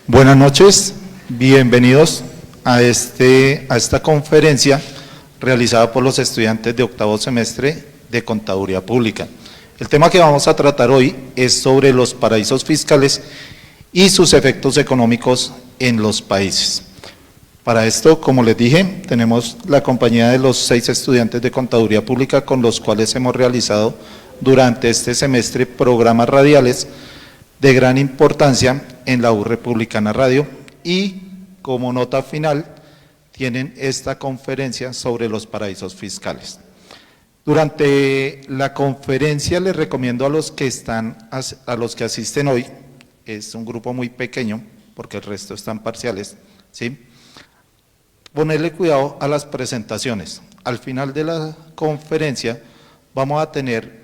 Buenas noches, bienvenidos a esta conferencia realizada por los estudiantes de octavo semestre de Contaduría Pública. El tema que vamos a tratar hoy es sobre los paraísos fiscales y sus efectos económicos en los países. Para esto, como les dije, tenemos la compañía de los 6 estudiantes de Contaduría Pública con los cuales hemos realizado durante este semestre programas radiales de gran importancia en la U Republicana Radio y como nota final tienen esta conferencia sobre los paraísos fiscales. Durante la conferencia les recomiendo a los que asisten hoy, es un grupo muy pequeño porque el resto están parciales, ¿sí?, ponerle cuidado a las presentaciones. Al final de la conferencia vamos a tener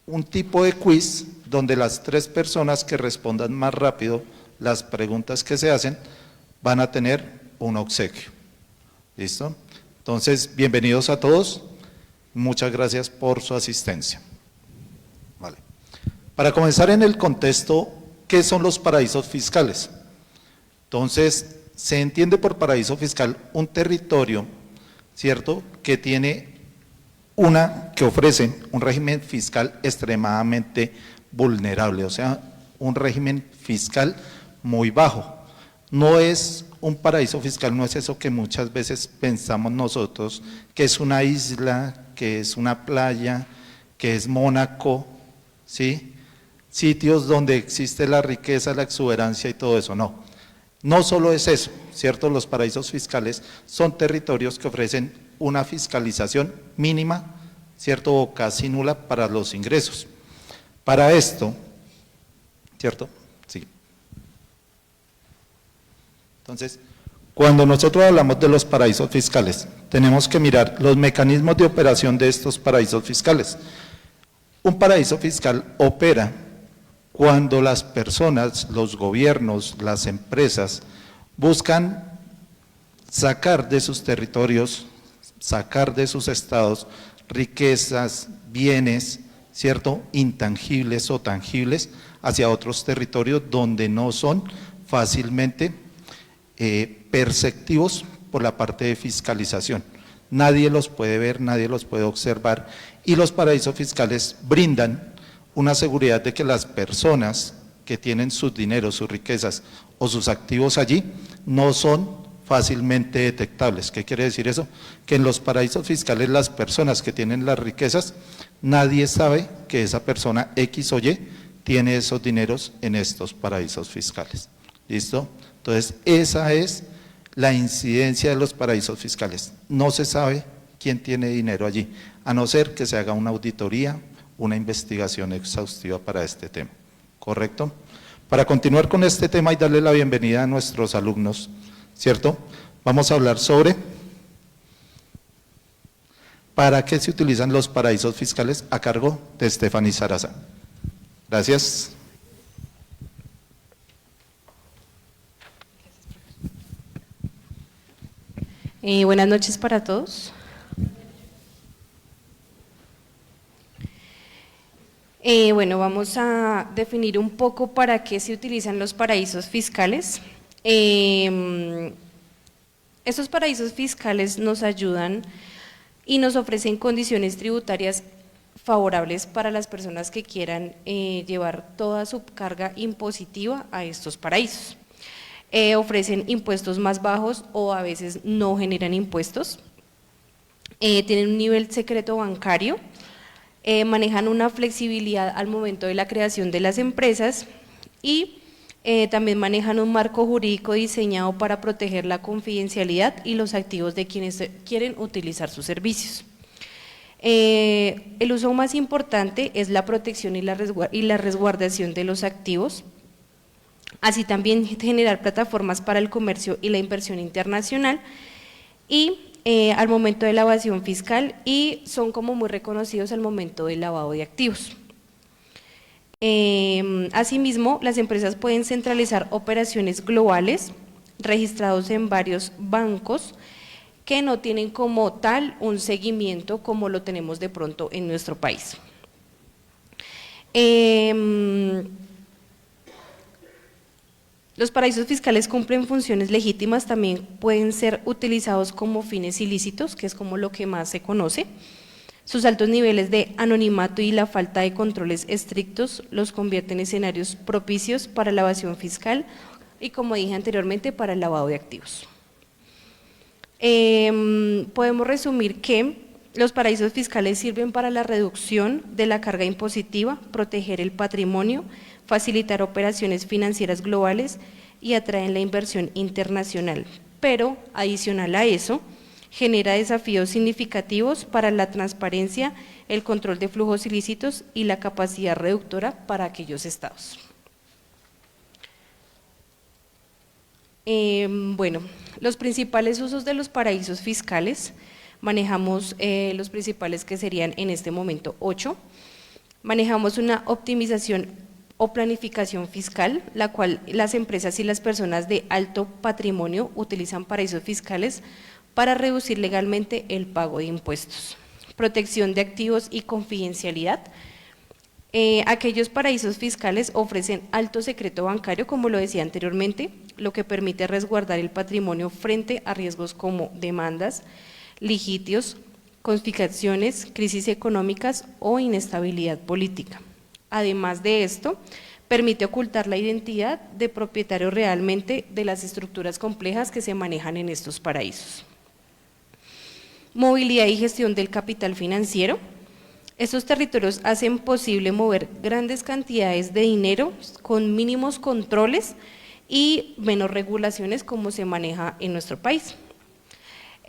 un tipo de quiz donde las 3 personas que respondan más rápido las preguntas que se hacen van a tener un obsequio. ¿Listo? Entonces, bienvenidos a todos. Muchas gracias por su asistencia. Vale. Para comenzar en el contexto, ¿qué son los paraísos fiscales? Entonces, se entiende por paraíso fiscal un territorio, ¿cierto?, que ofrece un régimen fiscal extremadamente vulnerable, o sea, un régimen fiscal muy bajo. No es un paraíso fiscal, no es eso que muchas veces pensamos nosotros, que es una isla, que es una playa, que es Mónaco, ¿sí?, sitios donde existe la riqueza, la exuberancia y todo eso, no. No solo es eso, ¿cierto? Los paraísos fiscales son territorios que ofrecen una fiscalización mínima, ¿cierto?, o casi nula para los ingresos. Para esto, ¿cierto? Sí. Entonces, cuando nosotros hablamos de los paraísos fiscales, tenemos que mirar los mecanismos de operación de estos paraísos fiscales. Un paraíso fiscal opera cuando las personas, los gobiernos, las empresas buscan sacar de sus territorios, sacar de sus estados riquezas, bienes, ¿cierto?, intangibles o tangibles hacia otros territorios donde no son fácilmente perceptivos por la parte de fiscalización. Nadie los puede ver, nadie los puede observar y los paraísos fiscales brindan una seguridad de que las personas que tienen sus dineros, sus riquezas o sus activos allí no son fácilmente detectables. ¿Qué quiere decir eso? Que en los paraísos fiscales las personas que tienen las riquezas, nadie sabe que esa persona X o Y tiene esos dineros en estos paraísos fiscales. ¿Listo? Entonces, esa es la incidencia de los paraísos fiscales. No se sabe quién tiene dinero allí, a no ser que se haga una auditoría, una investigación exhaustiva para este tema, ¿correcto? Para continuar con este tema y darle la bienvenida a nuestros alumnos, ¿cierto? Vamos a hablar sobre para qué se utilizan los paraísos fiscales a cargo de Stephanie Sarasa. Gracias. Buenas noches para todos. Bueno, vamos a definir un poco para qué se utilizan los paraísos fiscales. Estos paraísos fiscales nos ayudan y nos ofrecen condiciones tributarias favorables para las personas que quieran llevar toda su carga impositiva a estos paraísos. Ofrecen impuestos más bajos o a veces no generan impuestos, tienen un nivel secreto bancario, manejan una flexibilidad al momento de la creación de las empresas y también manejan un marco jurídico diseñado para proteger la confidencialidad y los activos de quienes quieren utilizar sus servicios. El uso más importante es la protección y la resguardación de los activos, así también generar plataformas para el comercio y la inversión internacional y al momento de la evasión fiscal y son como muy reconocidos al momento del lavado de activos. Asimismo, las empresas pueden centralizar operaciones globales registrados en varios bancos que no tienen como tal un seguimiento como lo tenemos de pronto en nuestro país. Los paraísos fiscales cumplen funciones legítimas, también pueden ser utilizados como fines ilícitos, que es como lo que más se conoce. Sus altos niveles de anonimato y la falta de controles estrictos los convierten en escenarios propicios para la evasión fiscal y, como dije anteriormente, para el lavado de activos. Podemos resumir que los paraísos fiscales sirven para la reducción de la carga impositiva, proteger el patrimonio, facilitar operaciones financieras globales y atraen la inversión internacional. Pero, adicional a eso, genera desafíos significativos para la transparencia, el control de flujos ilícitos y la capacidad reductora para aquellos estados. Bueno, los principales usos de los paraísos fiscales, manejamos los principales que serían en este momento 8. Manejamos una optimización o planificación fiscal, la cual las empresas y las personas de alto patrimonio utilizan paraísos fiscales para reducir legalmente el pago de impuestos. Protección de activos y confidencialidad. Aquellos paraísos fiscales ofrecen alto secreto bancario, como lo decía anteriormente, lo que permite resguardar el patrimonio frente a riesgos como demandas, litigios, confiscaciones, crisis económicas o inestabilidad política. Además de esto, permite ocultar la identidad de propietario realmente de las estructuras complejas que se manejan en estos paraísos. Movilidad y gestión del capital financiero. Estos territorios hacen posible mover grandes cantidades de dinero con mínimos controles y menos regulaciones como se maneja en nuestro país.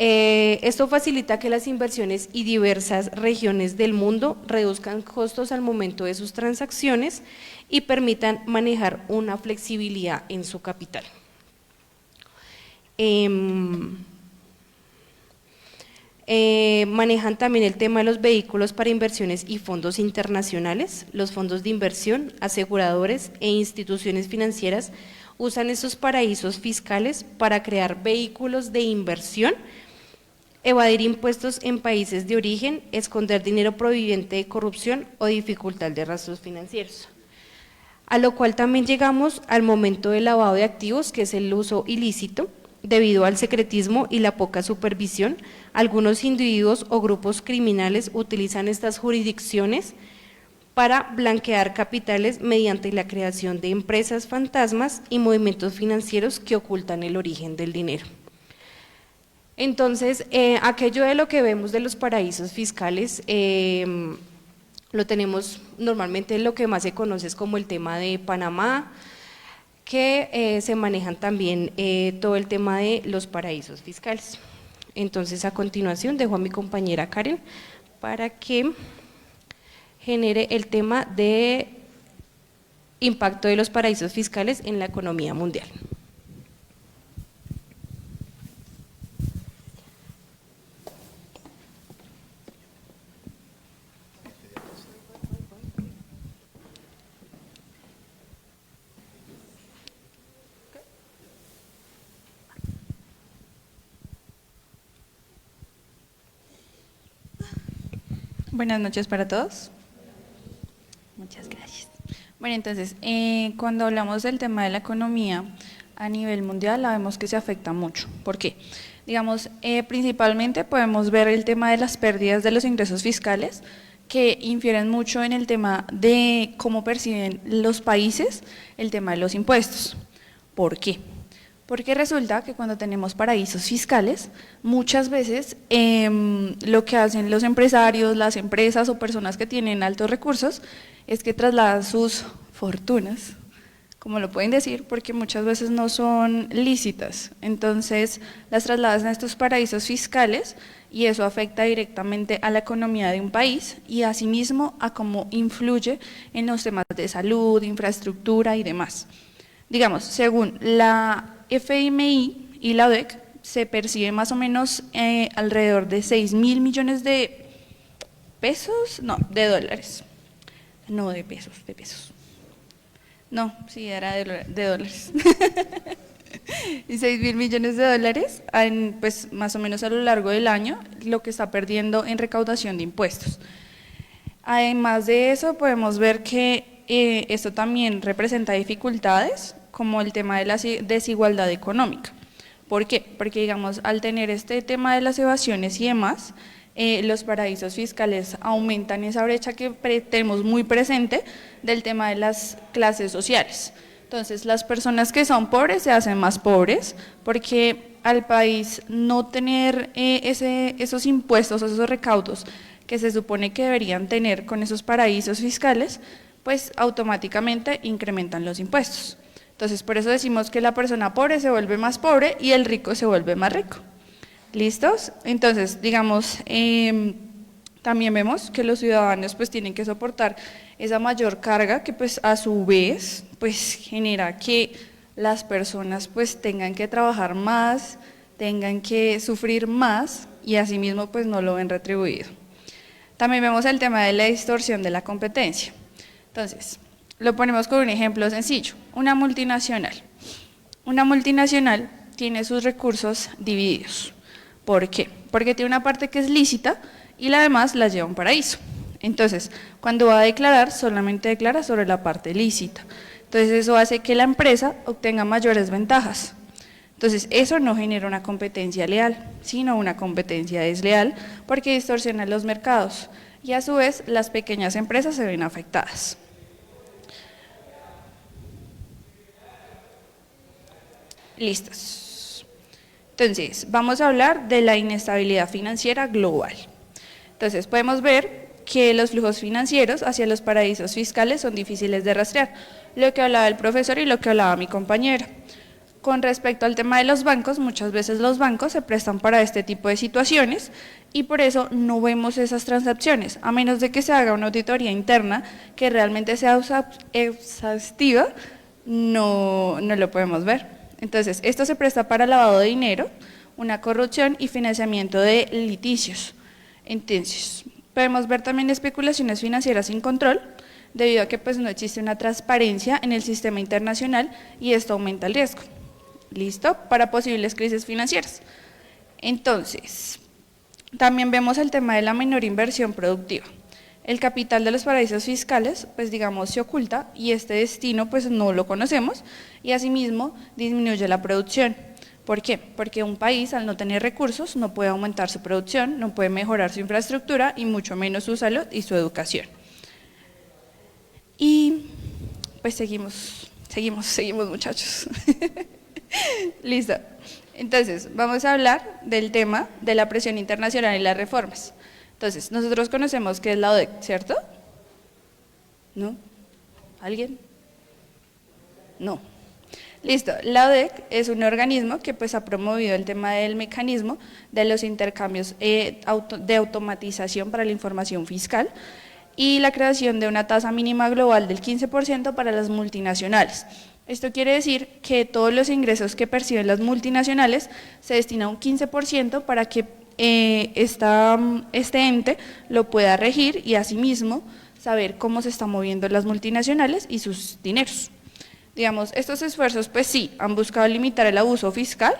Esto facilita que las inversiones y diversas regiones del mundo reduzcan costos al momento de sus transacciones y permitan manejar una flexibilidad en su capital. Manejan también el tema de los vehículos para inversiones y fondos internacionales. Los fondos de inversión, aseguradores e instituciones financieras usan estos paraísos fiscales para crear vehículos de inversión, evadir impuestos en países de origen, esconder dinero proveniente de corrupción o dificultad de rastros financieros. A lo cual también llegamos al momento del lavado de activos, que es el uso ilícito. Debido al secretismo y la poca supervisión, algunos individuos o grupos criminales utilizan estas jurisdicciones para blanquear capitales mediante la creación de empresas fantasmas y movimientos financieros que ocultan el origen del dinero. Entonces, aquello de lo que vemos de los paraísos fiscales, lo tenemos normalmente, lo que más se conoce es como el tema de Panamá, que se manejan también todo el tema de los paraísos fiscales. Entonces, a continuación dejo a mi compañera Karen para que genere el tema de impacto de los paraísos fiscales en la economía mundial. Buenas noches para todos. Muchas gracias. Bueno, entonces, cuando hablamos del tema de la economía a nivel mundial, la vemos que se afecta mucho. ¿Por qué? Digamos, principalmente podemos ver el tema de las pérdidas de los ingresos fiscales, que infieren mucho en el tema de cómo perciben los países el tema de los impuestos. ¿Por qué? Porque resulta que cuando tenemos paraísos fiscales, muchas veces lo que hacen los empresarios, las empresas o personas que tienen altos recursos es que trasladan sus fortunas, como lo pueden decir, porque muchas veces no son lícitas. Entonces las trasladan a estos paraísos fiscales y eso afecta directamente a la economía de un país y asimismo a cómo influye en los temas de salud, infraestructura y demás. Digamos, según la FMI y la ODEC, se percibe más o menos alrededor de 6.000 millones de pesos, no, de dólares, no de pesos, no, sí, era de dólares, y 6.000 millones de dólares, pues más o menos a lo largo del año, lo que está perdiendo en recaudación de impuestos. Además de eso, podemos ver que esto también representa dificultades como el tema de la desigualdad económica. ¿Por qué? Porque, digamos, al tener este tema de las evasiones y demás, los paraísos fiscales aumentan esa brecha que tenemos muy presente del tema de las clases sociales. Entonces, las personas que son pobres se hacen más pobres porque al país no tener esos impuestos, esos recaudos que se supone que deberían tener con esos paraísos fiscales, pues automáticamente incrementan los impuestos. Entonces, por eso decimos que la persona pobre se vuelve más pobre y el rico se vuelve más rico. ¿Listos? Entonces, digamos, también vemos que los ciudadanos pues tienen que soportar esa mayor carga que pues a su vez pues genera que las personas pues tengan que trabajar más, tengan que sufrir más y asimismo pues no lo ven retribuido. También vemos el tema de la distorsión de la competencia. Entonces, lo ponemos con un ejemplo sencillo, una multinacional. Una multinacional tiene sus recursos divididos. ¿Por qué? Porque tiene una parte que es lícita y la demás la lleva a un paraíso. Entonces, cuando va a declarar, solamente declara sobre la parte lícita. Entonces, eso hace que la empresa obtenga mayores ventajas. Entonces, eso no genera una competencia leal, sino una competencia desleal, porque distorsiona los mercados y a su vez las pequeñas empresas se ven afectadas. Listos. Entonces, vamos a hablar de la inestabilidad financiera global. Entonces, podemos ver que los flujos financieros hacia los paraísos fiscales son difíciles de rastrear, lo que hablaba el profesor y lo que hablaba mi compañera. Con respecto al tema de los bancos, muchas veces los bancos se prestan para este tipo de situaciones y por eso no vemos esas transacciones, a menos de que se haga una auditoría interna que realmente sea exhaustiva, no lo podemos ver. Entonces, esto se presta para lavado de dinero, una corrupción y financiamiento de litigios. Entonces, podemos ver también especulaciones financieras sin control, debido a que pues, no existe una transparencia en el sistema internacional y esto aumenta el riesgo. ¿Listo? Para posibles crisis financieras. Entonces, también vemos el tema de la menor inversión productiva. El capital de los paraísos fiscales, pues digamos, se oculta y este destino pues no lo conocemos y asimismo disminuye la producción. ¿Por qué? Porque un país al no tener recursos no puede aumentar su producción, no puede mejorar su infraestructura y mucho menos su salud y su educación. Y pues seguimos muchachos. Listo. Entonces, vamos a hablar del tema de la presión internacional y las reformas. Entonces, nosotros conocemos qué es la ODEC, ¿cierto? ¿No? ¿Alguien? No. Listo, la ODEC es un organismo que pues ha promovido el tema del mecanismo de los intercambios de automatización para la información fiscal y la creación de una tasa mínima global del 15% para las multinacionales. Esto quiere decir que todos los ingresos que perciben las multinacionales se destina un 15% para que este ente lo pueda regir y asimismo saber cómo se están moviendo las multinacionales y sus dineros. Digamos, estos esfuerzos pues sí, han buscado limitar el abuso fiscal,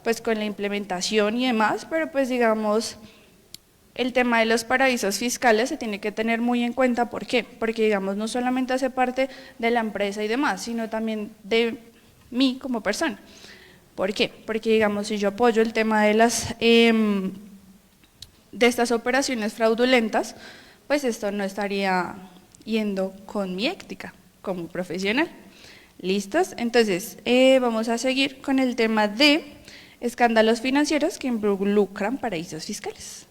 pues con la implementación y demás, pero pues digamos, el tema de los paraísos fiscales se tiene que tener muy en cuenta. ¿Por qué? Porque digamos, no solamente hace parte de la empresa y demás, sino también de mí como persona. ¿Por qué? Porque digamos, si yo apoyo el tema de estas operaciones fraudulentas, pues esto no estaría yendo con mi ética como profesional. ¿Listos? Entonces, vamos a seguir con el tema de escándalos financieros que involucran paraísos fiscales.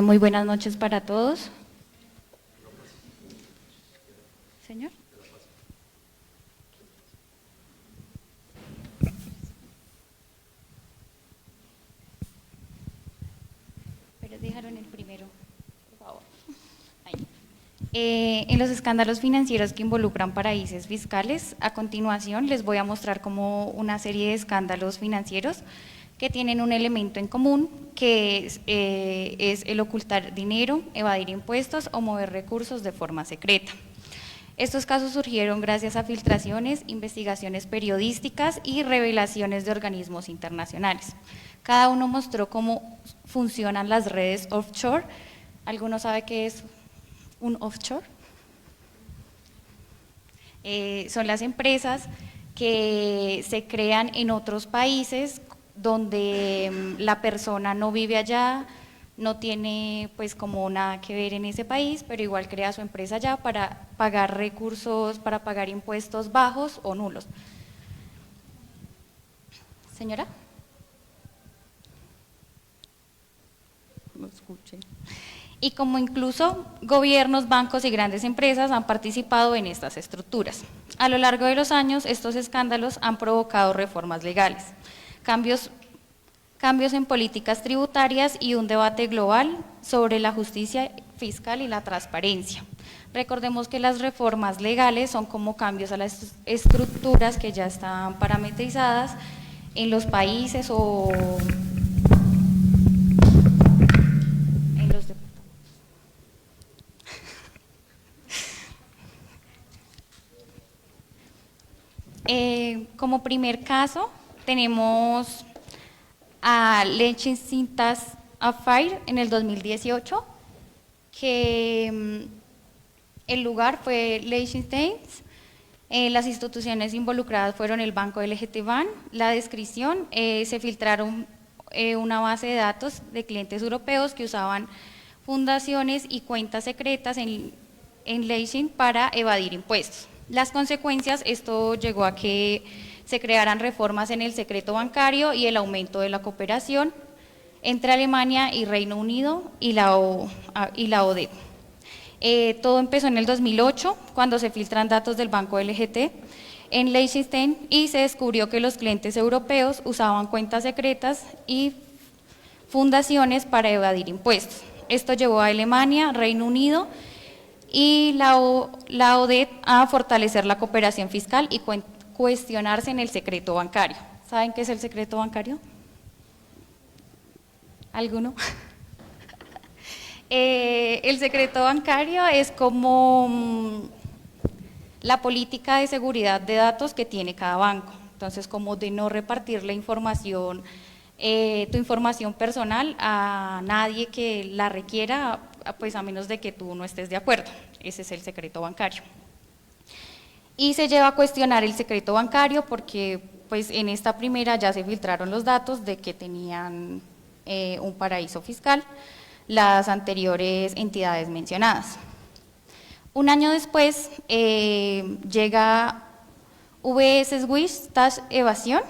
Muy buenas noches para todos. Señor. Pero dejaron el primero, por favor. Ahí. En los escándalos financieros que involucran paraísos fiscales, a continuación les voy a mostrar como una serie de escándalos financieros que tienen un elemento en común, que es el ocultar dinero, evadir impuestos o mover recursos de forma secreta. Estos casos surgieron gracias a filtraciones, investigaciones periodísticas y revelaciones de organismos internacionales. Cada uno mostró cómo funcionan las redes offshore. ¿Alguno sabe qué es un offshore? Son las empresas que se crean en otros países donde la persona no vive allá, no tiene pues como nada que ver en ese país, pero igual crea su empresa allá para pagar recursos, para pagar impuestos bajos o nulos. Señora. No escuché. Y como incluso gobiernos, bancos y grandes empresas han participado en estas estructuras. A lo largo de los años, estos escándalos han provocado reformas legales, cambios en políticas tributarias y un debate global sobre la justicia fiscal y la transparencia. Recordemos que las reformas legales son como cambios a las estructuras que ya están parametrizadas en los países o en los como primer caso tenemos a Liechtenstein Tax Affair en el 2018, que el lugar fue Liechtenstein. Las instituciones involucradas fueron el Banco LGT Bank. La descripción, se filtraron una base de datos de clientes europeos que usaban fundaciones y cuentas secretas en Liechtenstein para evadir impuestos. Las consecuencias, esto llegó a que se crearan reformas en el secreto bancario y el aumento de la cooperación entre Alemania y Reino Unido y la ODE. Todo empezó en el 2008, cuando se filtran datos del banco LGT en Liechtenstein y se descubrió que los clientes europeos usaban cuentas secretas y fundaciones para evadir impuestos. Esto llevó a Alemania, Reino Unido y la ODE a fortalecer la cooperación fiscal y cuestionarse en el secreto bancario. ¿Saben qué es el secreto bancario? ¿Alguno? El secreto bancario es como la política de seguridad de datos que tiene cada banco. Entonces, como de no repartir la información, tu información personal a nadie que la requiera, pues a menos de que tú no estés de acuerdo. Ese es el secreto bancario. Y se lleva a cuestionar el secreto bancario porque pues en esta primera ya se filtraron los datos de que tenían un paraíso fiscal las anteriores entidades mencionadas. Un año después llega VS Swiss Tax Evasión,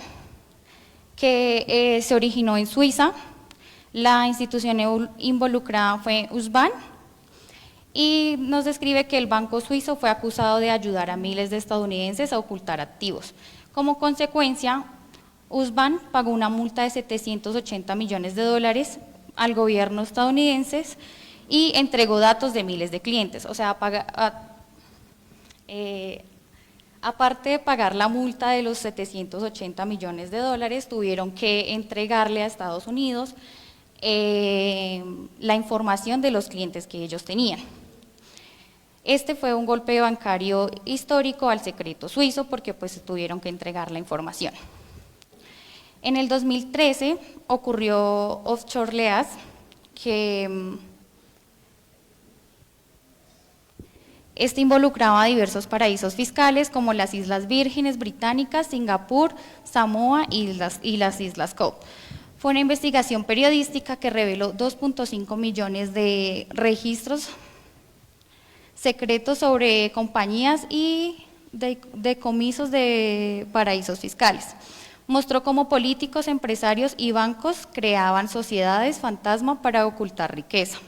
que se originó en Suiza. La institución involucrada fue Usbank y nos describe que el banco suizo fue acusado de ayudar a miles de estadounidenses a ocultar activos. Como consecuencia, Usbank pagó una multa de 780 millones de dólares al gobierno estadounidense y entregó datos de miles de clientes. O sea, aparte de pagar la multa de los 780 millones de dólares, tuvieron que entregarle a Estados Unidos la información de los clientes que ellos tenían. Este fue un golpe bancario histórico al secreto suizo porque pues tuvieron que entregar la información. En el 2013 ocurrió Offshore Leas, que este involucraba a diversos paraísos fiscales como las Islas Vírgenes Británicas, Singapur, Samoa y las Islas Cook. Fue una investigación periodística que reveló 2.5 millones de registros secretos sobre compañías y decomisos de paraísos fiscales. Mostró cómo políticos, empresarios y bancos creaban sociedades fantasma para ocultar riqueza.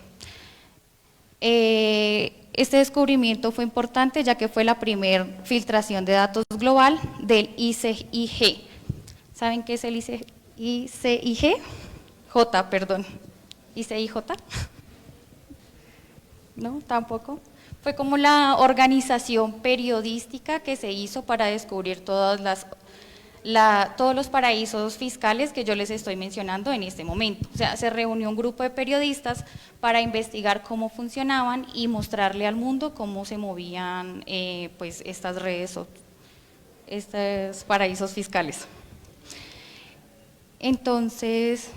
Este descubrimiento fue importante ya que fue la primera filtración de datos global del ICIG. ¿Saben qué es el ICIG? ¿ICIJ? No, tampoco. Fue como la organización periodística que se hizo para descubrir todas todos los paraísos fiscales que yo les estoy mencionando en este momento. O sea, se reunió un grupo de periodistas para investigar cómo funcionaban y mostrarle al mundo cómo se movían pues estas redes o estos paraísos fiscales. Entonces,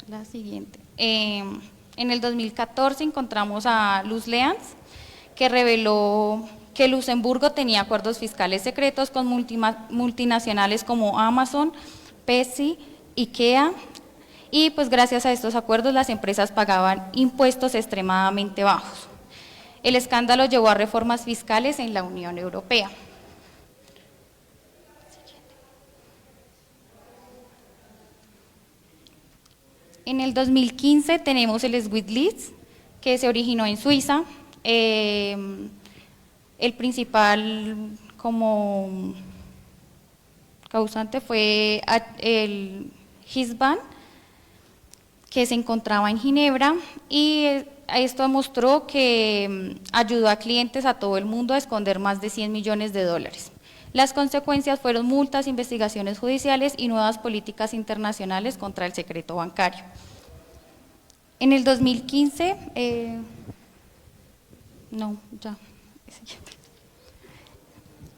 la siguiente. En el 2014 encontramos a Luz Leans, que reveló que Luxemburgo tenía acuerdos fiscales secretos con multinacionales como Amazon, Pepsi, IKEA, y pues gracias a estos acuerdos las empresas pagaban impuestos extremadamente bajos. El escándalo llevó a reformas fiscales en la Unión Europea. En el 2015 tenemos el SwissLeaks, que se originó en Suiza. El principal como causante fue el Hisban, que se encontraba en Ginebra, y esto demostró que ayudó a clientes a todo el mundo a esconder más de 100 millones de dólares. Las consecuencias fueron multas, investigaciones judiciales y nuevas políticas internacionales contra el secreto bancario. En el 2015,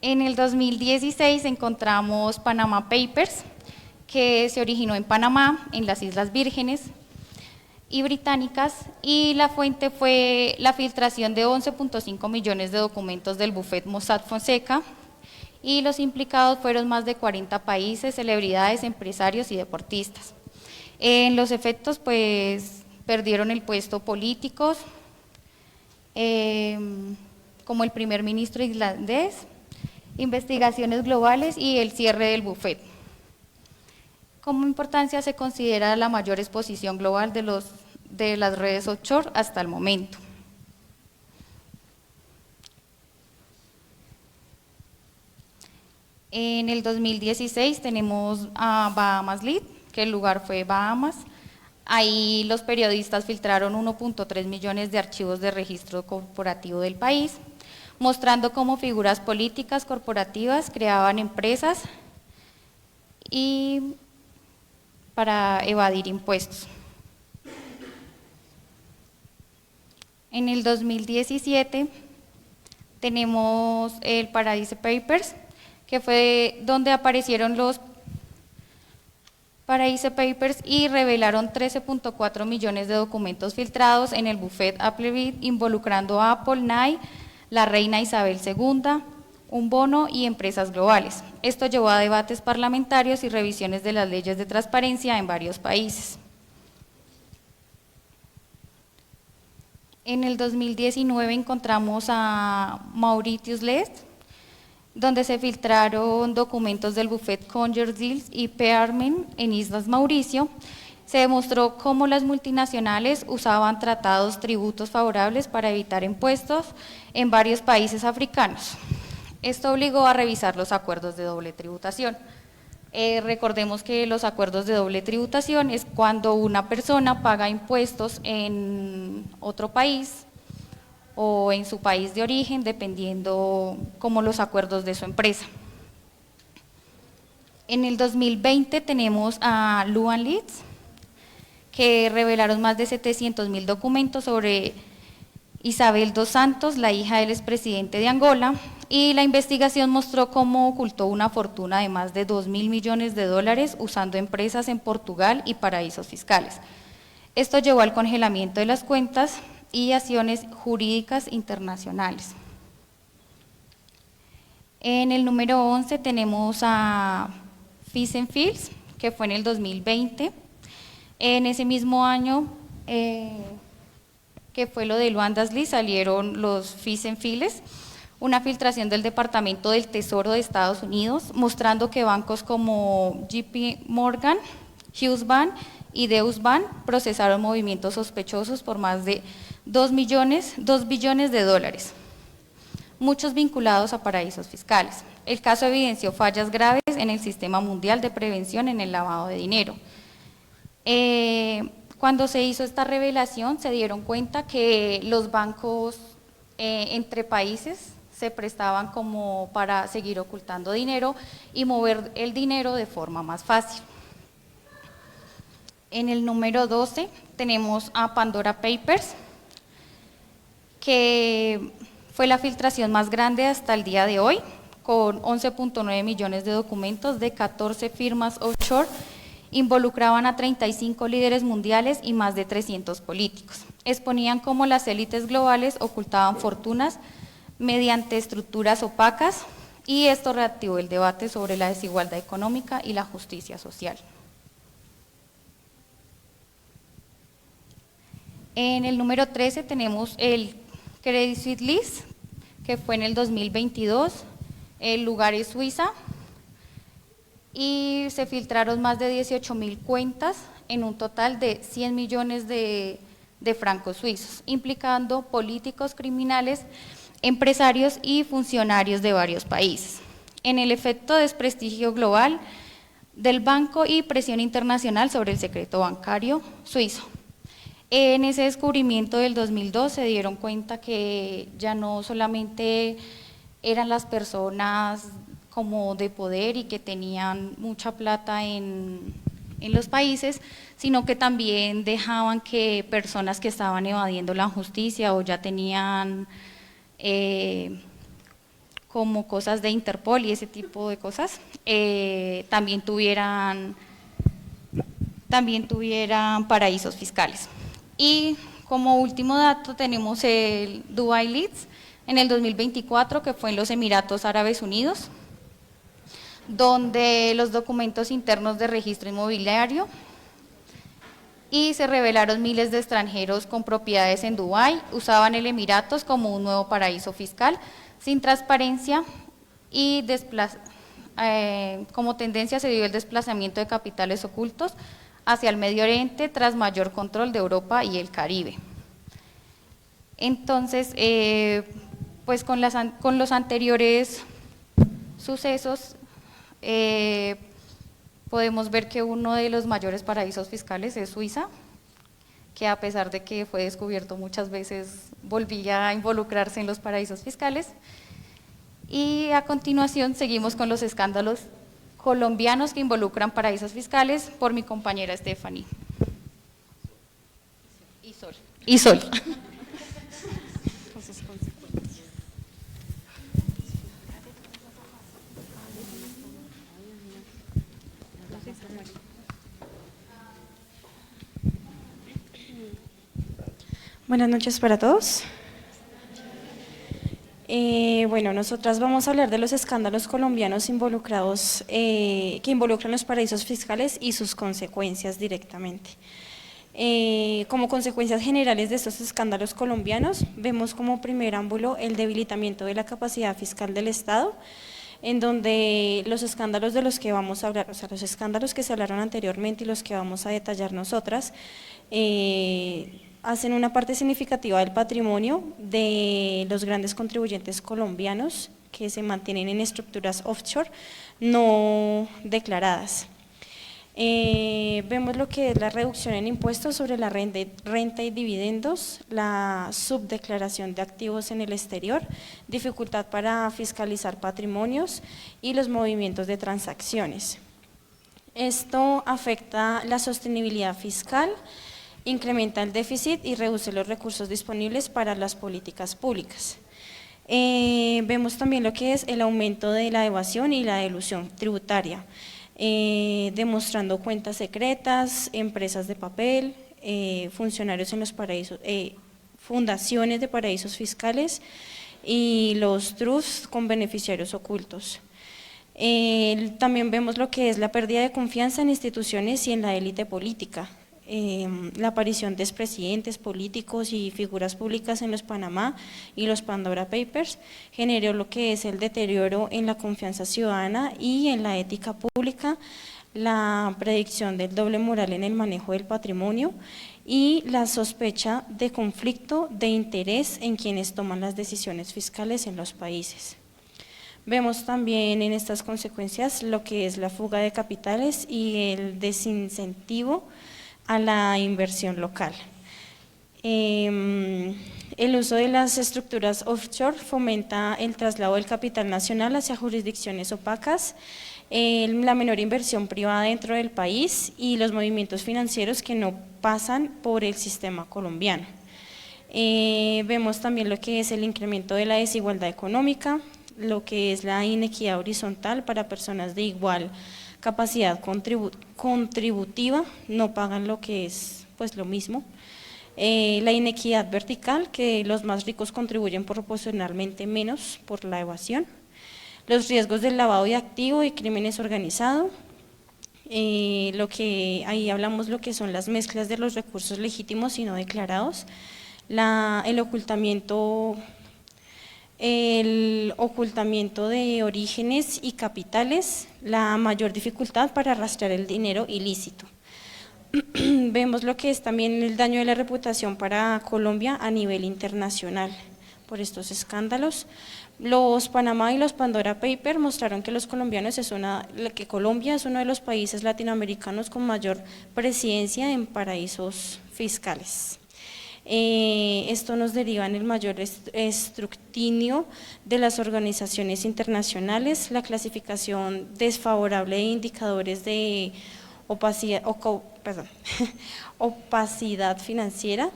en el 2016 encontramos Panama Papers, que se originó en Panamá, en las Islas Vírgenes y Británicas, y la fuente fue la filtración de 11.5 millones de documentos del bufete Mossack Fonseca, y los implicados fueron más de 40 países, celebridades, empresarios y deportistas. En los efectos, pues, perdieron el puesto políticos, como el primer ministro islandés, investigaciones globales y el cierre del bufete. Como importancia se considera la mayor exposición global de las redes offshore hasta el momento. En el 2016 tenemos a Bahamas Lead, que el lugar fue Bahamas. Ahí los periodistas filtraron 1.3 millones de archivos de registro corporativo del país, mostrando cómo figuras políticas corporativas creaban empresas y para evadir impuestos. En el 2017 tenemos el Paradise Papers, que fue donde aparecieron los Paradise Papers y revelaron 13.4 millones de documentos filtrados en el bufete Applebee, involucrando a Apple, Nike, la reina Isabel II, un bono y empresas globales. Esto llevó a debates parlamentarios y revisiones de las leyes de transparencia en varios países. En el 2019 encontramos a Mauritius Lest, donde se filtraron documentos del bufete Conger Deals y Pearman en Islas Mauricio. Se demostró cómo las multinacionales usaban tratados tributos favorables para evitar impuestos en varios países africanos. Esto obligó a revisar los acuerdos de doble tributación. Recordemos que los acuerdos de doble tributación es cuando una persona paga impuestos en otro país o en su país de origen, dependiendo como los acuerdos de su empresa. En el 2020 tenemos a Luan Leeds, que revelaron más de 700.000 documentos sobre Isabel dos Santos, la hija del expresidente de Angola, y la investigación mostró cómo ocultó una fortuna de más de 2.000 millones de dólares usando empresas en Portugal y paraísos fiscales. Esto llevó al congelamiento de las cuentas y acciones jurídicas internacionales. En el número 11 tenemos a Fields, que fue en el 2020. En ese mismo año, que fue lo de Luandas Lee, salieron los Fields, una filtración del Departamento del Tesoro de Estados Unidos, mostrando que bancos como JP Morgan, Hughes Bank y Deutsche Bank procesaron movimientos sospechosos por más de 2 billones de dólares, muchos vinculados a paraísos fiscales. El caso evidenció fallas graves en el sistema mundial de prevención en el lavado de dinero. Cuando se hizo esta revelación, se dieron cuenta que los bancos entre países se prestaban como para seguir ocultando dinero y mover el dinero de forma más fácil. En el número 12 tenemos a Pandora Papers, que fue la filtración más grande hasta el día de hoy, con 11.9 millones de documentos de 14 firmas offshore, involucraban a 35 líderes mundiales y más de 300 políticos. Exponían cómo las élites globales ocultaban fortunas mediante estructuras opacas, y esto reactivó el debate sobre la desigualdad económica y la justicia social. En el número 13 tenemos el Credit Suisse List, que fue en el 2022, el lugar es Suiza, y se filtraron más de 18.000 cuentas en un total de 100 millones de francos suizos, implicando políticos, criminales, empresarios y funcionarios de varios países. En el efecto de desprestigio global del banco y presión internacional sobre el secreto bancario suizo. En ese descubrimiento del 2002 se dieron cuenta que ya no solamente eran las personas como de poder y que tenían mucha plata en los países, sino que también dejaban que personas que estaban evadiendo la justicia o ya tenían como cosas de Interpol y ese tipo de cosas, también tuvieran paraísos fiscales. Y como último dato tenemos el Dubai Leaks en el 2024, que fue en los Emiratos Árabes Unidos, donde los documentos internos de registro inmobiliario, y se revelaron miles de extranjeros con propiedades en Dubái usaban el Emiratos como un nuevo paraíso fiscal sin transparencia, y como tendencia se dio el desplazamiento de capitales ocultos hacia el Medio Oriente tras mayor control de Europa y el Caribe. Entonces, pues con los anteriores sucesos, podemos ver que uno de los mayores paraísos fiscales es Suiza, que a pesar de que fue descubierto muchas veces, volvía a involucrarse en los paraísos fiscales. Y a continuación seguimos con los escándalos colombianos que involucran paraísos fiscales por mi compañera Stephanie. Y Sol. Buenas noches para todos. Bueno, nosotras vamos a hablar de los escándalos colombianos involucrados, que involucran los paraísos fiscales y sus consecuencias directamente. Como consecuencias generales de estos escándalos colombianos, vemos como primer ángulo el debilitamiento de la capacidad fiscal del Estado, en donde los escándalos de los que vamos a hablar, o sea, los escándalos que se hablaron anteriormente y los que vamos a detallar nosotras, hacen una parte significativa del patrimonio de los grandes contribuyentes colombianos que se mantienen en estructuras offshore no declaradas. Vemos lo que es la reducción en impuestos sobre la renta y dividendos, la subdeclaración de activos en el exterior, dificultad para fiscalizar patrimonios y los movimientos de transacciones. Esto afecta la sostenibilidad fiscal, incrementa el déficit y reduce los recursos disponibles para las políticas públicas. Vemos también lo que es el aumento de la evasión y la elusión tributaria, demostrando cuentas secretas, empresas de papel, funcionarios en los paraísos, fundaciones de paraísos fiscales y los trusts con beneficiarios ocultos. También vemos lo que es la pérdida de confianza en instituciones y en la élite política. La aparición de expresidentes políticos y figuras públicas en los Panamá y los Pandora Papers generó lo que es el deterioro en la confianza ciudadana y en la ética pública, la predicción del doble moral en el manejo del patrimonio y la sospecha de conflicto de interés en quienes toman las decisiones fiscales en los países. Vemos también en estas consecuencias lo que es la fuga de capitales y el desincentivo a la inversión local. El uso de las estructuras offshore fomenta el traslado del capital nacional hacia jurisdicciones opacas, la menor inversión privada dentro del país y los movimientos financieros que no pasan por el sistema colombiano. Vemos también lo que es el incremento de la desigualdad económica, lo que es la inequidad horizontal para personas de igual capacidad contributiva, no pagan lo que es pues lo mismo. La inequidad vertical, que los más ricos contribuyen proporcionalmente menos por la evasión. Los riesgos del lavado de activos y crímenes organizados. Lo que ahí hablamos lo que son las mezclas de los recursos legítimos y no declarados. El ocultamiento de orígenes y capitales, la mayor dificultad para rastrear el dinero ilícito. Vemos lo que es también el daño de la reputación para Colombia a nivel internacional por estos escándalos. Los Panamá y los Pandora Papers mostraron que que Colombia es uno de los países latinoamericanos con mayor presidencia en paraísos fiscales. Esto nos deriva en el mayor escrutinio de las organizaciones internacionales, la clasificación desfavorable de indicadores de opacidad financiera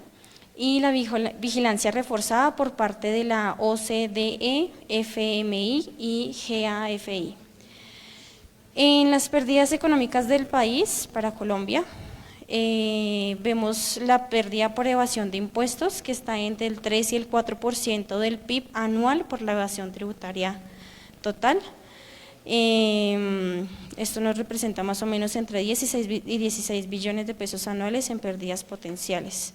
y la vigilancia reforzada por parte de la OCDE, FMI y GAFI. En las pérdidas económicas del país para Colombia, vemos la pérdida por evasión de impuestos, que está entre el 3 y el 4% del PIB anual por la evasión tributaria total. Esto nos representa más o menos entre 16 y 16 billones de pesos anuales en pérdidas potenciales.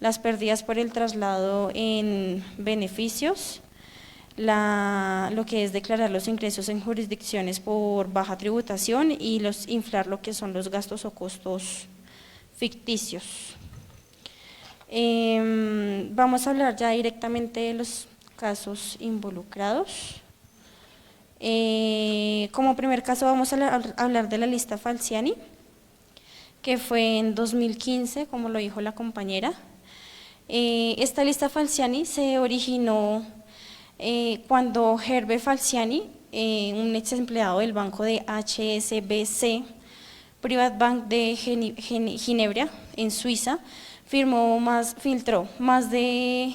Las pérdidas por el traslado en beneficios, lo que es declarar los ingresos en jurisdicciones por baja tributación y inflar lo que son los gastos o costos ficticios. Vamos a hablar ya directamente de los casos involucrados. Como primer caso vamos a hablar de la lista Falciani, que fue en 2015, como lo dijo la compañera. Esta lista Falciani se originó cuando Herbert Falciani, un ex empleado del banco de HSBC, Private Bank de Ginebra, en Suiza, filtró más de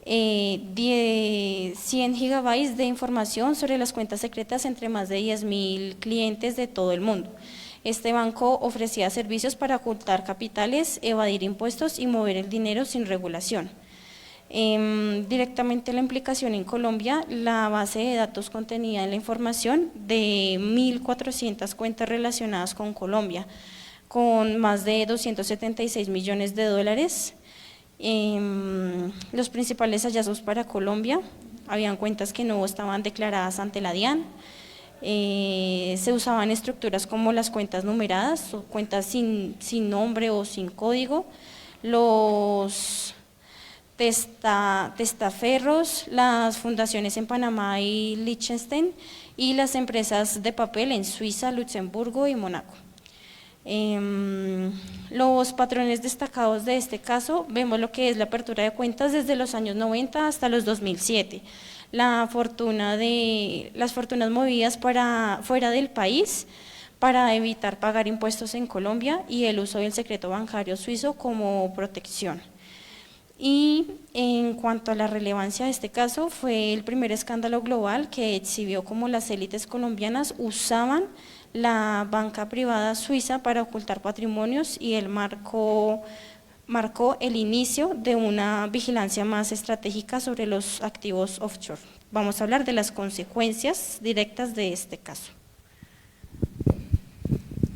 100 gigabytes de información sobre las cuentas secretas entre más de 10.000 clientes de todo el mundo. Este banco ofrecía servicios para ocultar capitales, evadir impuestos y mover el dinero sin regulación. Directamente la implicación en Colombia, la base de datos contenía en la información de 1.400 cuentas relacionadas con Colombia, con más de 276 millones de dólares. Los principales hallazgos para Colombia, habían cuentas que no estaban declaradas ante la DIAN, se usaban estructuras como las cuentas numeradas, o cuentas sin nombre o sin código, los testaferros, las fundaciones en Panamá y Liechtenstein y las empresas de papel en Suiza, Luxemburgo y Mónaco. Los patrones destacados de este caso, vemos lo que es la apertura de cuentas desde los años 90 hasta los 2007, las fortunas movidas fuera del país para evitar pagar impuestos en Colombia y el uso del secreto bancario suizo como protección. Y en cuanto a la relevancia de este caso, fue el primer escándalo global que exhibió cómo las élites colombianas usaban la banca privada suiza para ocultar patrimonios y marcó el inicio de una vigilancia más estratégica sobre los activos offshore. Vamos a hablar de las consecuencias directas de este caso.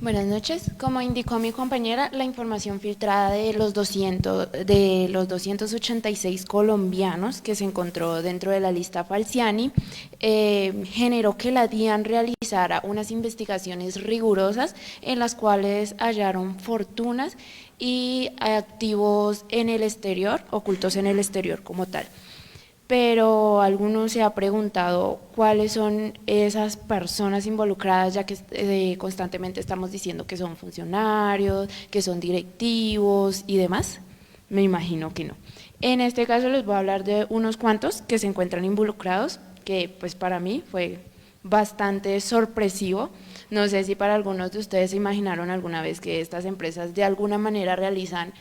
Buenas noches. Como indicó mi compañera, la información filtrada de los 286 colombianos que se encontró dentro de la lista Falciani generó que la DIAN realizara unas investigaciones rigurosas en las cuales hallaron fortunas y activos en el exterior, ocultos en el exterior como tal. Pero alguno se ha preguntado cuáles son esas personas involucradas, ya que constantemente estamos diciendo que son funcionarios, que son directivos y demás. Me imagino que no. En este caso les voy a hablar de unos cuantos que se encuentran involucrados, que pues para mí fue bastante sorpresivo. No sé si para algunos de ustedes se imaginaron alguna vez que estas empresas de alguna manera realizan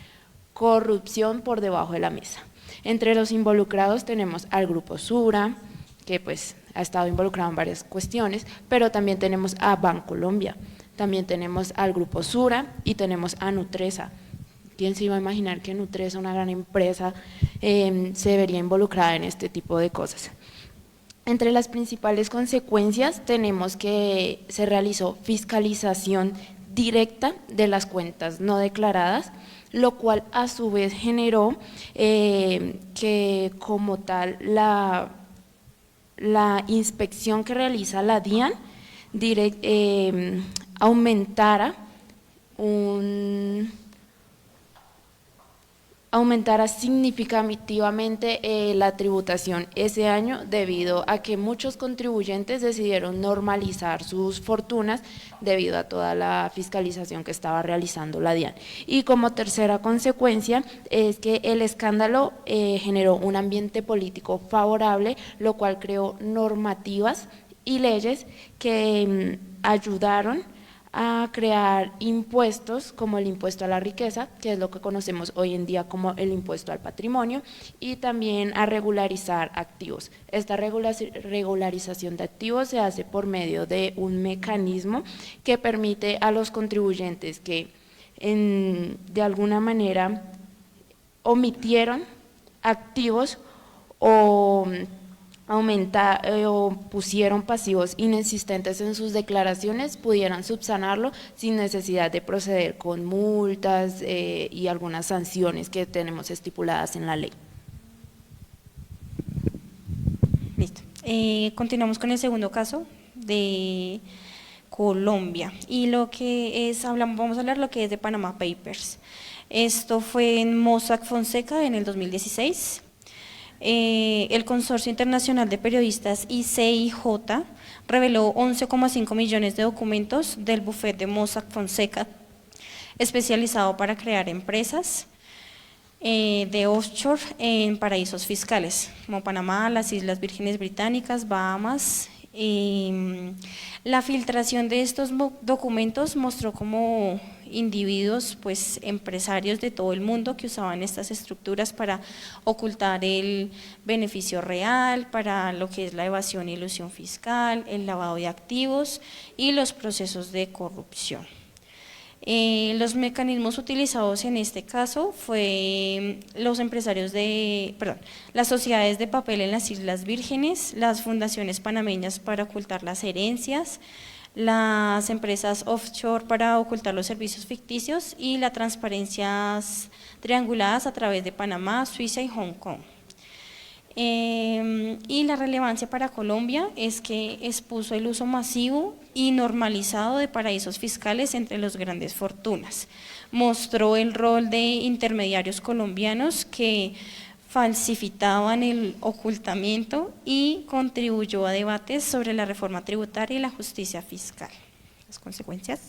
corrupción por debajo de la mesa. Entre los involucrados tenemos al Grupo Sura, que pues ha estado involucrado en varias cuestiones, pero también tenemos a Bancolombia, también tenemos al Grupo Sura y tenemos a Nutresa. ¿Quién se iba a imaginar que Nutresa, una gran empresa, se vería involucrada en este tipo de cosas? Entre las principales consecuencias tenemos que se realizó fiscalización directa de las cuentas no declaradas, lo cual a su vez generó que como tal la inspección que realiza la DIAN aumentara significativamente la tributación ese año, debido a que muchos contribuyentes decidieron normalizar sus fortunas debido a toda la fiscalización que estaba realizando la DIAN. Y como tercera consecuencia es que el escándalo generó un ambiente político favorable, lo cual creó normativas y leyes que ayudaron a crear impuestos como el impuesto a la riqueza, que es lo que conocemos hoy en día como el impuesto al patrimonio, y también a regularizar activos. Esta regularización de activos se hace por medio de un mecanismo que permite a los contribuyentes que de alguna manera omitieron activos o pusieron pasivos inexistentes en sus declaraciones, pudieran subsanarlo sin necesidad de proceder con multas y algunas sanciones que tenemos estipuladas en la ley. Listo. Continuamos con el segundo caso de Colombia, y lo que es, vamos a hablar lo que es de Panama Papers. Esto fue en Mossack Fonseca en el 2016. El Consorcio Internacional de Periodistas ICIJ reveló 11,5 millones de documentos del bufete de Mossack Fonseca, especializado para crear empresas de offshore en paraísos fiscales, como Panamá, las Islas Vírgenes Británicas, Bahamas. La filtración de estos documentos mostró como individuos, pues empresarios de todo el mundo, que usaban estas estructuras para ocultar el beneficio real, para lo que es la evasión e ilusión fiscal, el lavado de activos y los procesos de corrupción. Los mecanismos utilizados en este caso fue las sociedades de papel en las Islas Vírgenes, las fundaciones panameñas para ocultar las herencias, las empresas offshore para ocultar los servicios ficticios y las transparencias trianguladas a través de Panamá, Suiza y Hong Kong. Y la relevancia para Colombia es que expuso el uso masivo y normalizado de paraísos fiscales entre las grandes fortunas. Mostró el rol de intermediarios colombianos que falsificaban el ocultamiento y contribuyó a debates sobre la reforma tributaria y la justicia fiscal. Las consecuencias.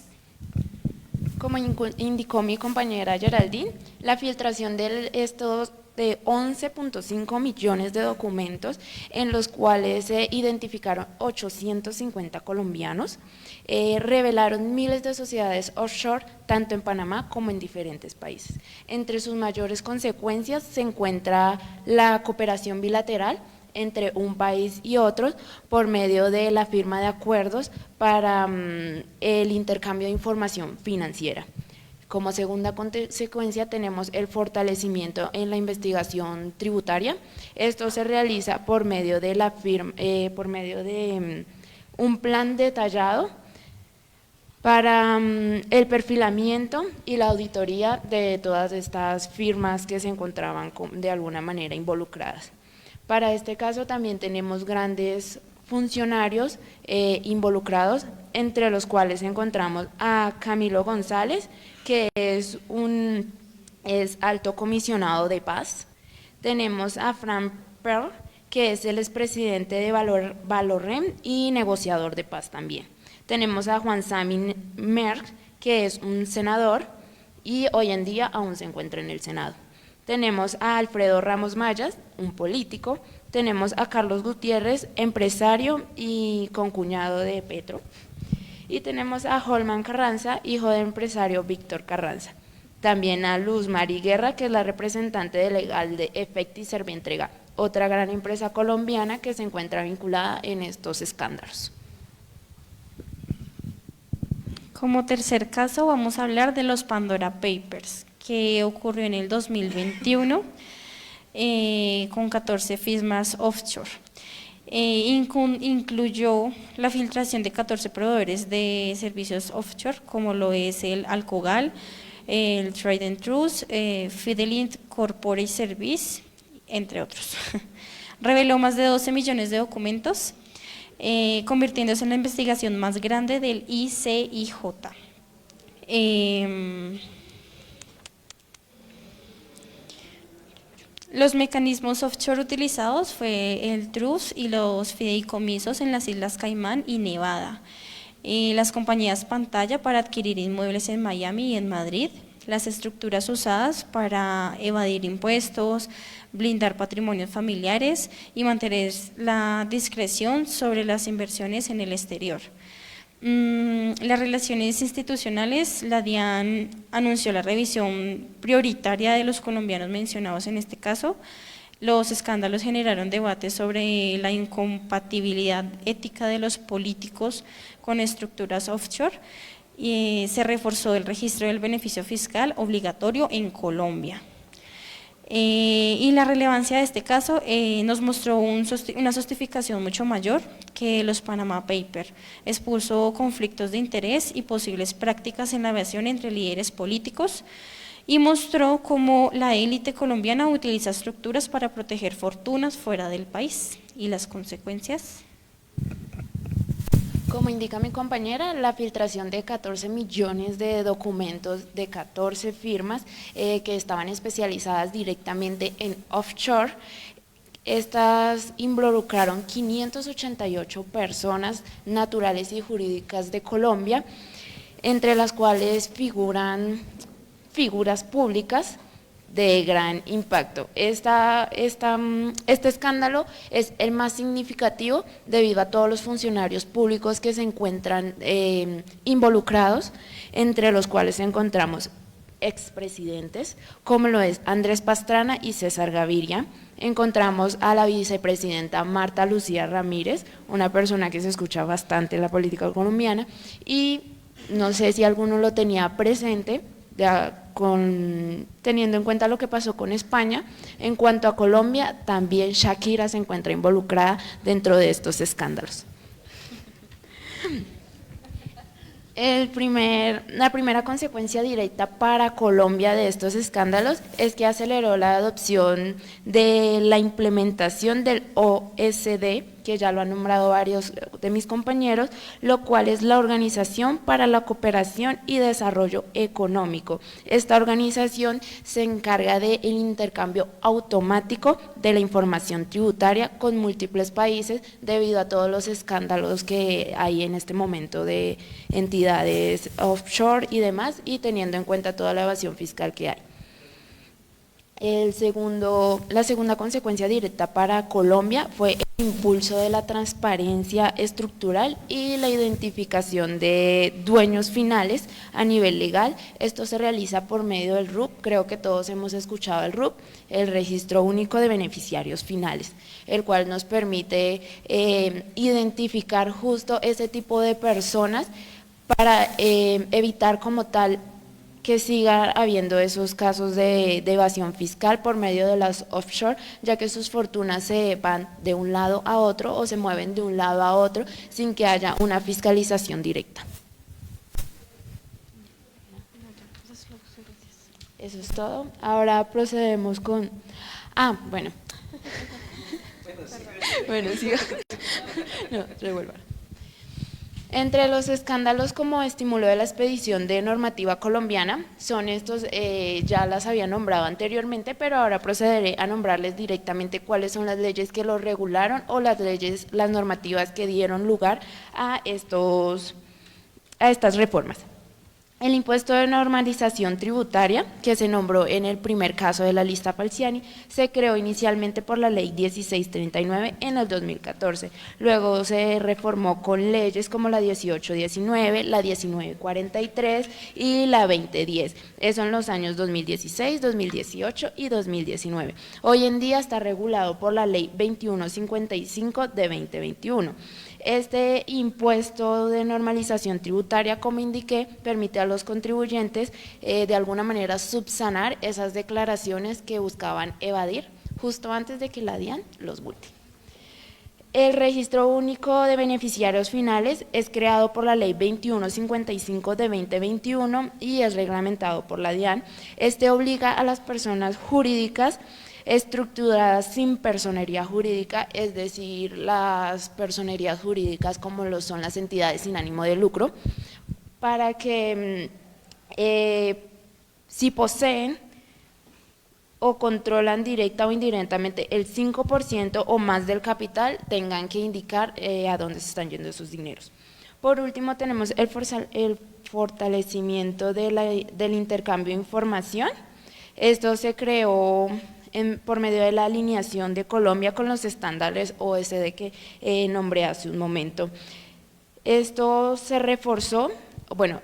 Como indicó mi compañera Geraldine, la filtración de estos de 11.5 millones de documentos, en los cuales se identificaron 850 colombianos, revelaron miles de sociedades offshore, tanto en Panamá como en diferentes países. Entre sus mayores consecuencias se encuentra la cooperación bilateral entre un país y otros por medio de la firma de acuerdos para el intercambio de información financiera. Como segunda consecuencia tenemos el fortalecimiento en la investigación tributaria. Esto se realiza por medio de un plan detallado para el perfilamiento y la auditoría de todas estas firmas que se encontraban de alguna manera involucradas. Para este caso también tenemos grandes funcionarios involucrados, entre los cuales encontramos a Camilo González, que es alto comisionado de paz. Tenemos a Frank Perl, que es el expresidente de Valorem y negociador de paz también. Tenemos a Juan Sami Merck, que es un senador y hoy en día aún se encuentra en el Senado. Tenemos a Alfredo Ramos Mayas, un político. Tenemos a Carlos Gutiérrez, empresario y concuñado de Petro. Y tenemos a Holman Carranza, hijo del empresario Víctor Carranza. También a Luz Mari Guerra, que es la representante legal de Efecti Servientrega, otra gran empresa colombiana que se encuentra vinculada en estos escándalos. Como tercer caso vamos a hablar de los Pandora Papers, que ocurrió en el 2021 con 14 firmas offshore. Incluyó la filtración de 14 proveedores de servicios offshore, como lo es el Alcogal, el Trident Trust, Fidelint Corporate Service, entre otros. Reveló más de 12 millones de documentos, convirtiéndose en la investigación más grande del ICIJ. Los mecanismos offshore utilizados fue el trust y los fideicomisos en las Islas Caimán y Nevada, las compañías pantalla para adquirir inmuebles en Miami y en Madrid, las estructuras usadas para evadir impuestos, blindar patrimonios familiares y mantener la discreción sobre las inversiones en el exterior. Las relaciones institucionales, la DIAN anunció la revisión prioritaria de los colombianos mencionados en este caso. Los escándalos generaron debates sobre la incompatibilidad ética de los políticos con estructuras offshore y se reforzó el registro del beneficio fiscal obligatorio en Colombia. Y la relevancia de este caso nos mostró una justificación mucho mayor que los Panama Papers. Expuso conflictos de interés y posibles prácticas en la evasión entre líderes políticos y mostró cómo la élite colombiana utiliza estructuras para proteger fortunas fuera del país y las consecuencias. Como indica mi compañera, la filtración de 14 millones de documentos de 14 firmas que estaban especializadas directamente en offshore. Estas involucraron 588 personas naturales y jurídicas de Colombia, entre las cuales figuran figuras públicas de gran impacto. Este escándalo es el más significativo debido a todos los funcionarios públicos que se encuentran involucrados, entre los cuales encontramos expresidentes, como lo es Andrés Pastrana y César Gaviria. Encontramos a la vicepresidenta Marta Lucía Ramírez, una persona que se escucha bastante en la política colombiana, y no sé si alguno lo tenía presente, teniendo en cuenta lo que pasó con España. En cuanto a Colombia, también Shakira se encuentra involucrada dentro de estos escándalos. La primera consecuencia directa para Colombia de estos escándalos es que aceleró la adopción de la implementación del OSD, que ya lo han nombrado varios de mis compañeros, lo cual es la Organización para la Cooperación y Desarrollo Económico. Esta organización se encarga del intercambio automático de la información tributaria con múltiples países debido a todos los escándalos que hay en este momento de entidades offshore y demás, y teniendo en cuenta toda la evasión fiscal que hay. La segunda consecuencia directa para Colombia fue el impulso de la transparencia estructural y la identificación de dueños finales a nivel legal. Esto se realiza por medio del RUP, creo que todos hemos escuchado el RUP, el Registro Único de Beneficiarios Finales, el cual nos permite identificar justo ese tipo de personas para evitar como tal que siga habiendo esos casos de evasión fiscal por medio de las offshore, ya que sus fortunas se van de un lado a otro o se mueven de un lado a otro sin que haya una fiscalización directa. Eso es todo. Ahora procedemos con… bueno. Bueno, sí. No, revuelva. Entre los escándalos como estímulo de la expedición de normativa colombiana, son estos, ya las había nombrado anteriormente, pero ahora procederé a nombrarles directamente cuáles son las leyes que los regularon o las normativas que dieron lugar a estas reformas. El impuesto de normalización tributaria, que se nombró en el primer caso de la lista Falciani, se creó inicialmente por la ley 1639 en el 2014. Luego se reformó con leyes como la 1819, la 1943 y la 2010. Eso en los años 2016, 2018 y 2019. Hoy en día está regulado por la ley 2155 de 2021. Este impuesto de normalización tributaria, como indiqué, permite a los contribuyentes de alguna manera subsanar esas declaraciones que buscaban evadir justo antes de que la DIAN los multe. El registro único de beneficiarios finales es creado por la ley 2155 de 2021 y es reglamentado por la DIAN. Este obliga a las personas jurídicas estructuradas sin personería jurídica, es decir, las personerías jurídicas como lo son las entidades sin ánimo de lucro, para que si poseen o controlan directa o indirectamente el 5% o más del capital, tengan que indicar a dónde se están yendo esos dineros. Por último, tenemos el fortalecimiento del intercambio de información. Esto se creó por medio de la alineación de Colombia con los estándares OSD que nombré hace un momento. Esto se reforzó, bueno,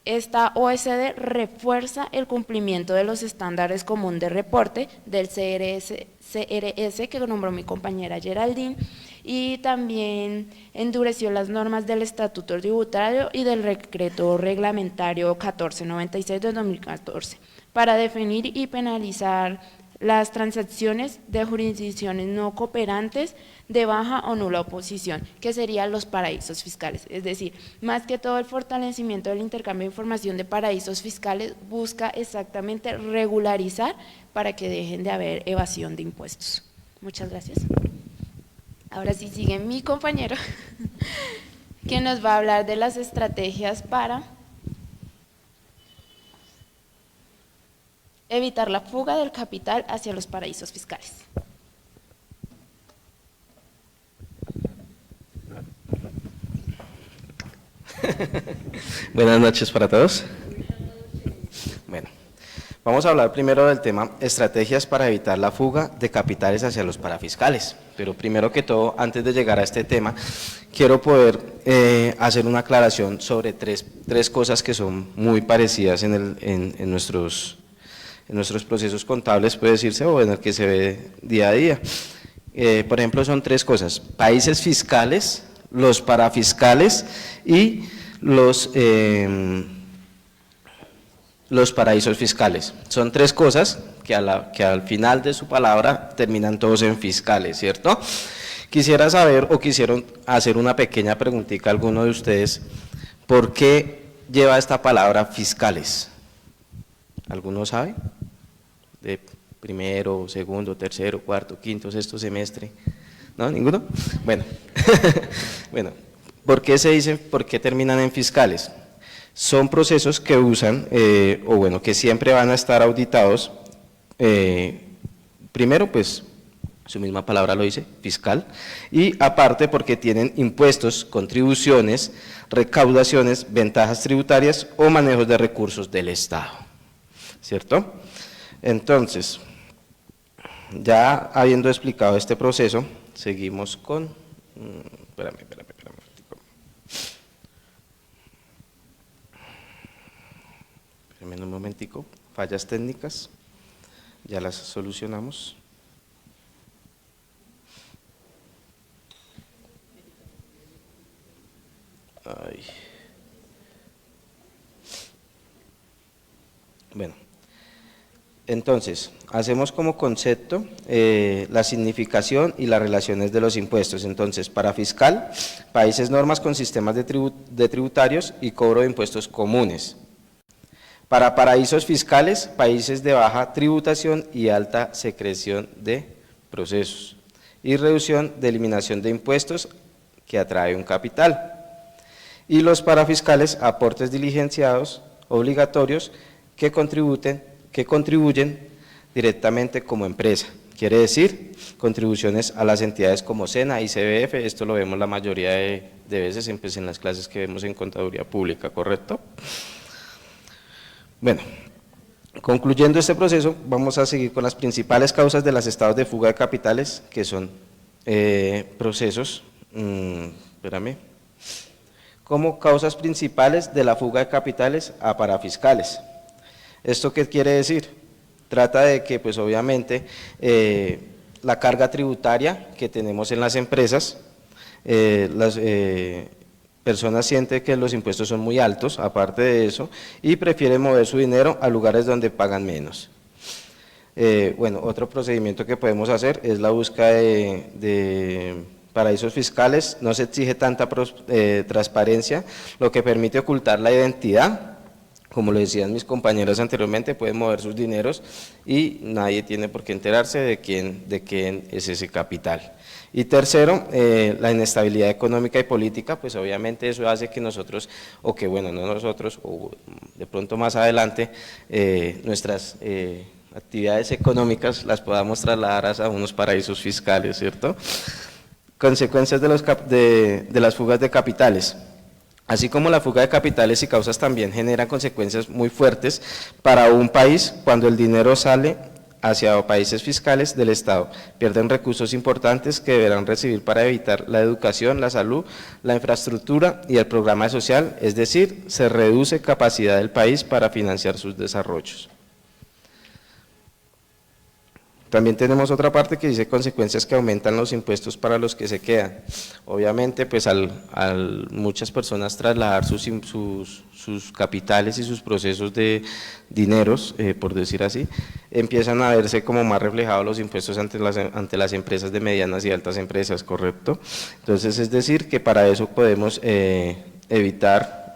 esta OSD refuerza el cumplimiento de los estándares común de reporte del CRS que nombró mi compañera Geraldine, y también endureció las normas del Estatuto Tributario y del Decreto Reglamentario 1496 de 2014 para definir y penalizar las transacciones de jurisdicciones no cooperantes de baja o nula oposición, que serían los paraísos fiscales. Es decir, más que todo el fortalecimiento del intercambio de información de paraísos fiscales busca exactamente regularizar para que dejen de haber evasión de impuestos. Muchas gracias. Ahora sí sigue mi compañero, que nos va a hablar de las estrategias para evitar la fuga del capital hacia los paraísos fiscales. Buenas noches para todos. Bueno, vamos a hablar primero del tema estrategias para evitar la fuga de capitales hacia los parafiscales. Pero primero que todo, antes de llegar a este tema, quiero poder hacer una aclaración sobre tres cosas que son muy parecidas en nuestros procesos contables, puede decirse, o en el que se ve día a día. Por ejemplo, son tres cosas: países fiscales, los parafiscales y los paraísos fiscales. Son tres cosas que al final de su palabra terminan todos en fiscales, ¿cierto? Quisiera saber, o quisieron hacer una pequeña preguntita a alguno de ustedes: ¿por qué lleva esta palabra fiscales? ¿Alguno sabe? De primero, segundo, tercero, cuarto, quinto, sexto semestre. ¿No? ¿Ninguno? Bueno, bueno, ¿por qué terminan en fiscales? Son procesos que usan, que siempre van a estar auditados, primero, pues, su misma palabra lo dice, fiscal, y aparte porque tienen impuestos, contribuciones, recaudaciones, ventajas tributarias o manejos de recursos del Estado, ¿cierto? Entonces, ya habiendo explicado este proceso, seguimos con… Espérame. Espérame un momentico, fallas técnicas, ya las solucionamos. Ay. Bueno. Entonces, hacemos como concepto la significación y las relaciones de los impuestos. Entonces, para fiscal, países, normas con sistemas de tributarios y cobro de impuestos comunes. Para paraísos fiscales, países de baja tributación y alta secreción de procesos. Y reducción de eliminación de impuestos que atrae un capital. Y los parafiscales, aportes diligenciados obligatorios que contribuyen directamente como empresa, quiere decir contribuciones a las entidades como SENA y CBF. Esto lo vemos la mayoría de veces en las clases que vemos en contaduría pública, ¿correcto? Bueno, concluyendo este proceso, vamos a seguir con las principales causas de los estados de fuga de capitales, que son procesos, como causas principales de la fuga de capitales a parafiscales. ¿Esto qué quiere decir? Trata de que, pues obviamente, la carga tributaria que tenemos en las empresas, las personas sienten que los impuestos son muy altos, aparte de eso, y prefieren mover su dinero a lugares donde pagan menos. Bueno, otro procedimiento que podemos hacer es la búsqueda de paraísos fiscales. No se exige tanta transparencia, lo que permite ocultar la identidad. Como lo decían mis compañeros anteriormente, pueden mover sus dineros y nadie tiene por qué enterarse de quién es ese capital. Y tercero, la inestabilidad económica y política, pues obviamente eso hace que nosotros, o que bueno, no nosotros, o de pronto más adelante, nuestras actividades económicas las podamos trasladar a unos paraísos fiscales, ¿cierto? Consecuencias de las fugas de capitales. Así como la fuga de capitales y causas también generan consecuencias muy fuertes para un país cuando el dinero sale hacia países fiscales del Estado. Pierden recursos importantes que deberán recibir para evitar la educación, la salud, la infraestructura y el programa social, es decir, se reduce capacidad del país para financiar sus desarrollos. También tenemos otra parte que dice consecuencias que aumentan los impuestos para los que se quedan. Obviamente, pues al muchas personas trasladar sus capitales y sus procesos de dineros, por decir así, empiezan a verse como más reflejados los impuestos ante las empresas de medianas y altas empresas, ¿correcto? Entonces, es decir, que para eso podemos evitar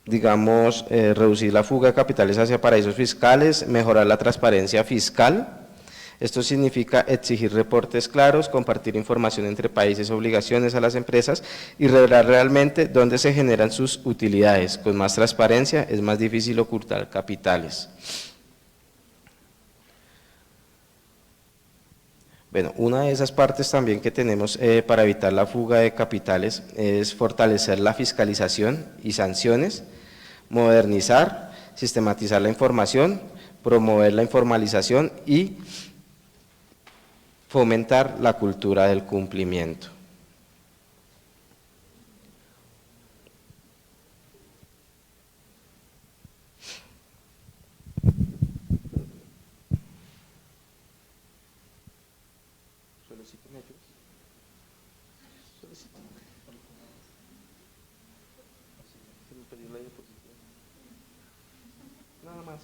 digamos, reducir la fuga de capitales hacia paraísos fiscales, mejorar la transparencia fiscal. Esto significa exigir reportes claros, compartir información entre países, obligaciones a las empresas y revelar realmente dónde se generan sus utilidades. Con más transparencia es más difícil ocultar capitales. Bueno, una de esas partes también que tenemos para evitar la fuga de capitales es fortalecer la fiscalización y sanciones, modernizar, sistematizar la información, promover la informalización y fomentar la cultura del cumplimiento. Nada más.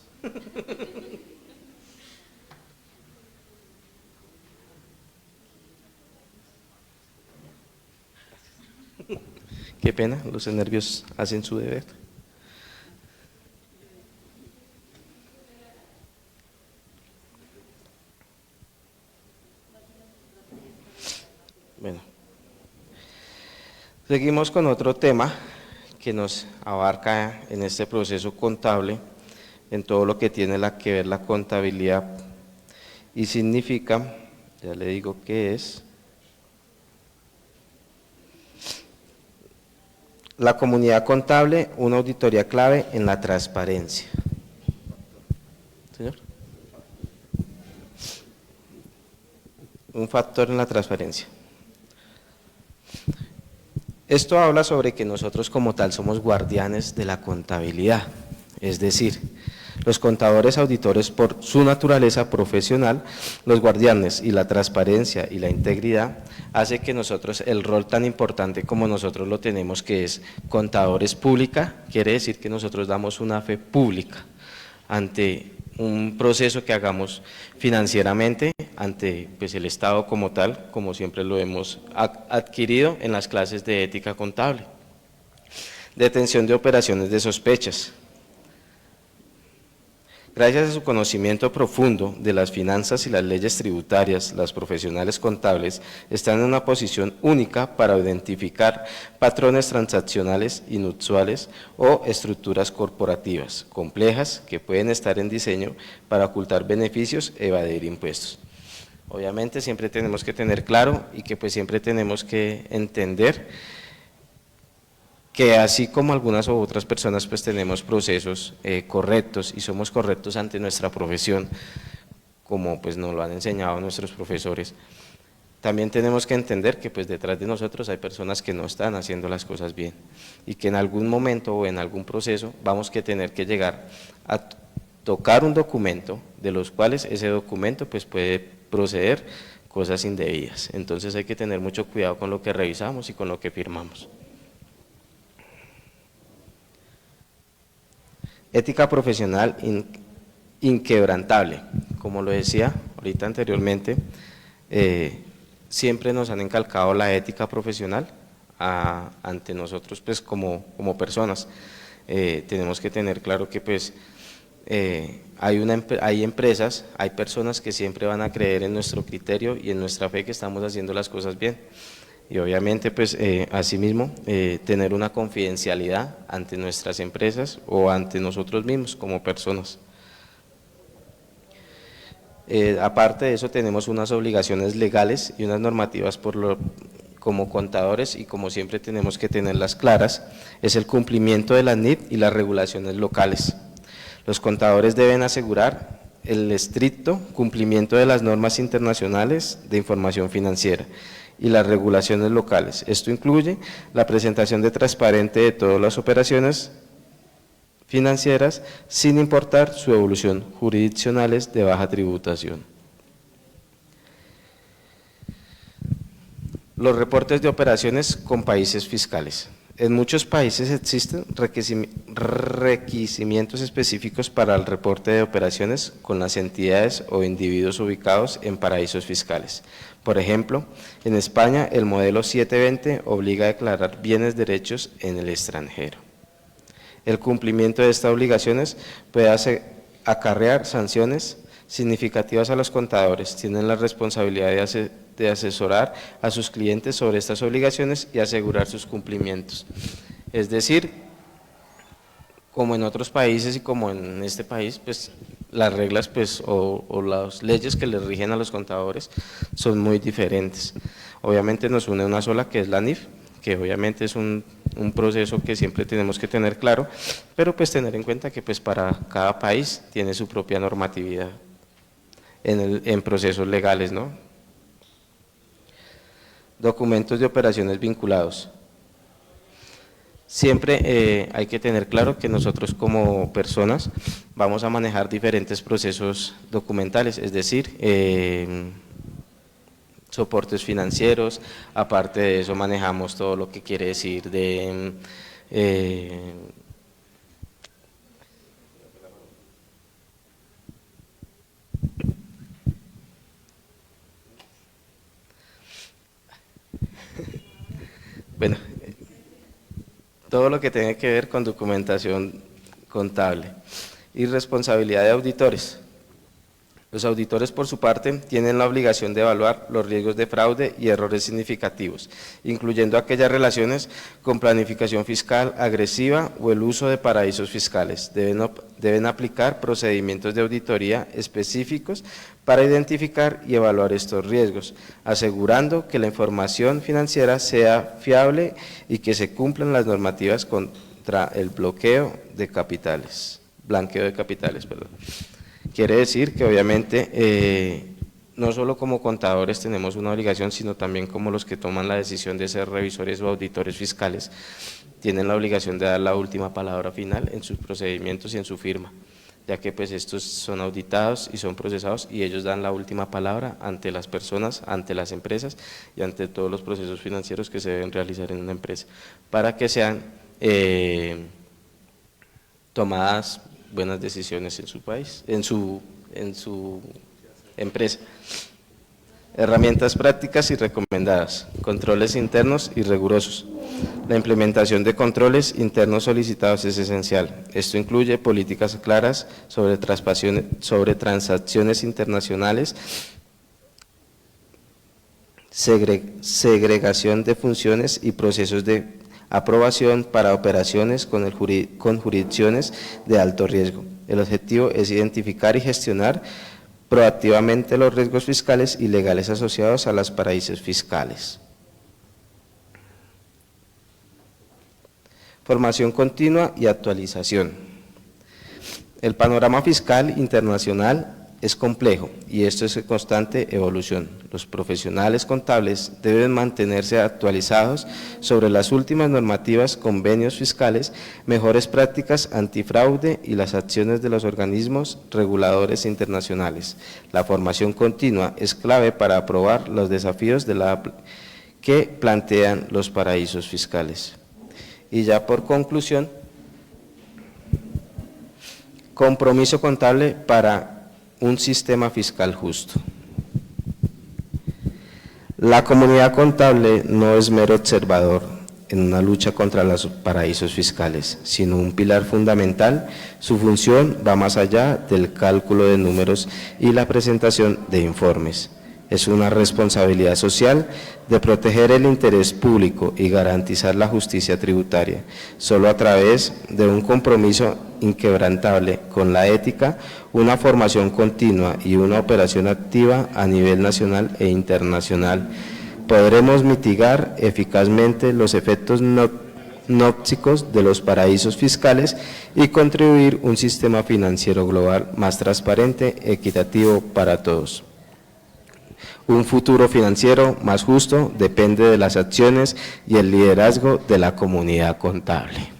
Qué pena, los nervios hacen su deber. Bueno, seguimos con otro tema que nos abarca en este proceso contable, en todo lo que tiene que ver la contabilidad, y significa, ya le digo qué es, la comunidad contable, una auditoría clave en la transparencia. Señor. Un factor en la transparencia. Esto habla sobre que nosotros como tal somos guardianes de la contabilidad, es decir, los contadores auditores por su naturaleza profesional, los guardianes y la transparencia y la integridad, hace que nosotros el rol tan importante como nosotros lo tenemos, que es contadores pública, quiere decir que nosotros damos una fe pública ante un proceso que hagamos financieramente, ante pues, el Estado como tal, como siempre lo hemos adquirido en las clases de ética contable. Detención de operaciones de sospechas. Gracias a su conocimiento profundo de las finanzas y las leyes tributarias, los profesionales contables están en una posición única para identificar patrones transaccionales inusuales o estructuras corporativas complejas que pueden estar en diseño para ocultar beneficios, evadir impuestos. Obviamente siempre tenemos que tener claro y que pues siempre tenemos que entender que así como algunas u otras personas pues tenemos procesos correctos y somos correctos ante nuestra profesión, como pues nos lo han enseñado nuestros profesores, también tenemos que entender que pues detrás de nosotros hay personas que no están haciendo las cosas bien y que en algún momento o en algún proceso vamos a tener que llegar a tocar un documento de los cuales ese documento pues puede proceder cosas indebidas. Entonces hay que tener mucho cuidado con lo que revisamos y con lo que firmamos. Ética profesional inquebrantable, como lo decía ahorita anteriormente, siempre nos han incalcado la ética profesional ante nosotros pues como personas. Tenemos que tener claro que pues hay empresas, hay personas que siempre van a creer en nuestro criterio y en nuestra fe que estamos haciendo las cosas bien. Y obviamente pues asimismo tener una confidencialidad ante nuestras empresas o ante nosotros mismos como personas. Aparte de eso tenemos unas obligaciones legales y unas normativas como contadores, y como siempre tenemos que tenerlas claras, es el cumplimiento de la NIF y las regulaciones locales. Los contadores deben asegurar el estricto cumplimiento de las normas internacionales de información financiera y las regulaciones locales. Esto incluye la presentación transparente de todas las operaciones financieras sin importar su evolución, jurisdiccionales de baja tributación. Los reportes de operaciones con países fiscales. En muchos países existen requerimientos específicos para el reporte de operaciones con las entidades o individuos ubicados en paraísos fiscales. Por ejemplo, en España el modelo 720 obliga a declarar bienes derechos en el extranjero. El cumplimiento de estas obligaciones puede acarrear sanciones significativas a los contadores. Tienen la responsabilidad de asesorar a sus clientes sobre estas obligaciones y asegurar sus cumplimientos. Es decir, como en otros países y como en este país, pues las reglas pues, o las leyes que les rigen a los contadores son muy diferentes. Obviamente nos une una sola, que es la NIF, que obviamente es un proceso que siempre tenemos que tener claro, pero pues tener en cuenta que pues para cada país tiene su propia normatividad en procesos legales, ¿no? Documentos de operaciones vinculados. Siempre hay que tener claro que nosotros como personas vamos a manejar diferentes procesos documentales, es decir, soportes financieros, aparte de eso manejamos todo lo que quiere decir de bueno, todo lo que tenga que ver con documentación contable y responsabilidad de auditores. Los auditores, por su parte, tienen la obligación de evaluar los riesgos de fraude y errores significativos, incluyendo aquellas relaciones con planificación fiscal agresiva o el uso de paraísos fiscales. Deben aplicar procedimientos de auditoría específicos para identificar y evaluar estos riesgos, asegurando que la información financiera sea fiable y que se cumplan las normativas contra el blanqueo de capitales. Quiere decir que obviamente no solo como contadores tenemos una obligación, sino también como los que toman la decisión de ser revisores o auditores fiscales, tienen la obligación de dar la última palabra final en sus procedimientos y en su firma, ya que pues estos son auditados y son procesados y ellos dan la última palabra ante las personas, ante las empresas y ante todos los procesos financieros que se deben realizar en una empresa, para que sean tomadas buenas decisiones en su país, en su empresa. Herramientas prácticas y recomendadas, controles internos y rigurosos. La implementación de controles internos solicitados es esencial. Esto incluye políticas claras sobre transacciones internacionales, segregación de funciones y procesos de aprobación para operaciones con jurisdicciones de alto riesgo. El objetivo es identificar y gestionar proactivamente los riesgos fiscales y legales asociados a los paraísos fiscales. Formación continua y actualización. El panorama fiscal internacional es complejo y esto es en constante evolución. Los profesionales contables deben mantenerse actualizados sobre las últimas normativas, convenios fiscales, mejores prácticas antifraude y las acciones de los organismos reguladores internacionales. La formación continua es clave para aprobar los desafíos que plantean los paraísos fiscales. Y ya por conclusión, compromiso contable para un sistema fiscal justo. La comunidad contable no es mero observador en una lucha contra los paraísos fiscales, sino un pilar fundamental. Su función va más allá del cálculo de números y la presentación de informes. Es una responsabilidad social de proteger el interés público y garantizar la justicia tributaria. Solo a través de un compromiso inquebrantable con la ética, una formación continua y una operación activa a nivel nacional e internacional, podremos mitigar eficazmente los efectos nóxicos de los paraísos fiscales y contribuir a un sistema financiero global más transparente, equitativo para todos. Un futuro financiero más justo depende de las acciones y el liderazgo de la comunidad contable.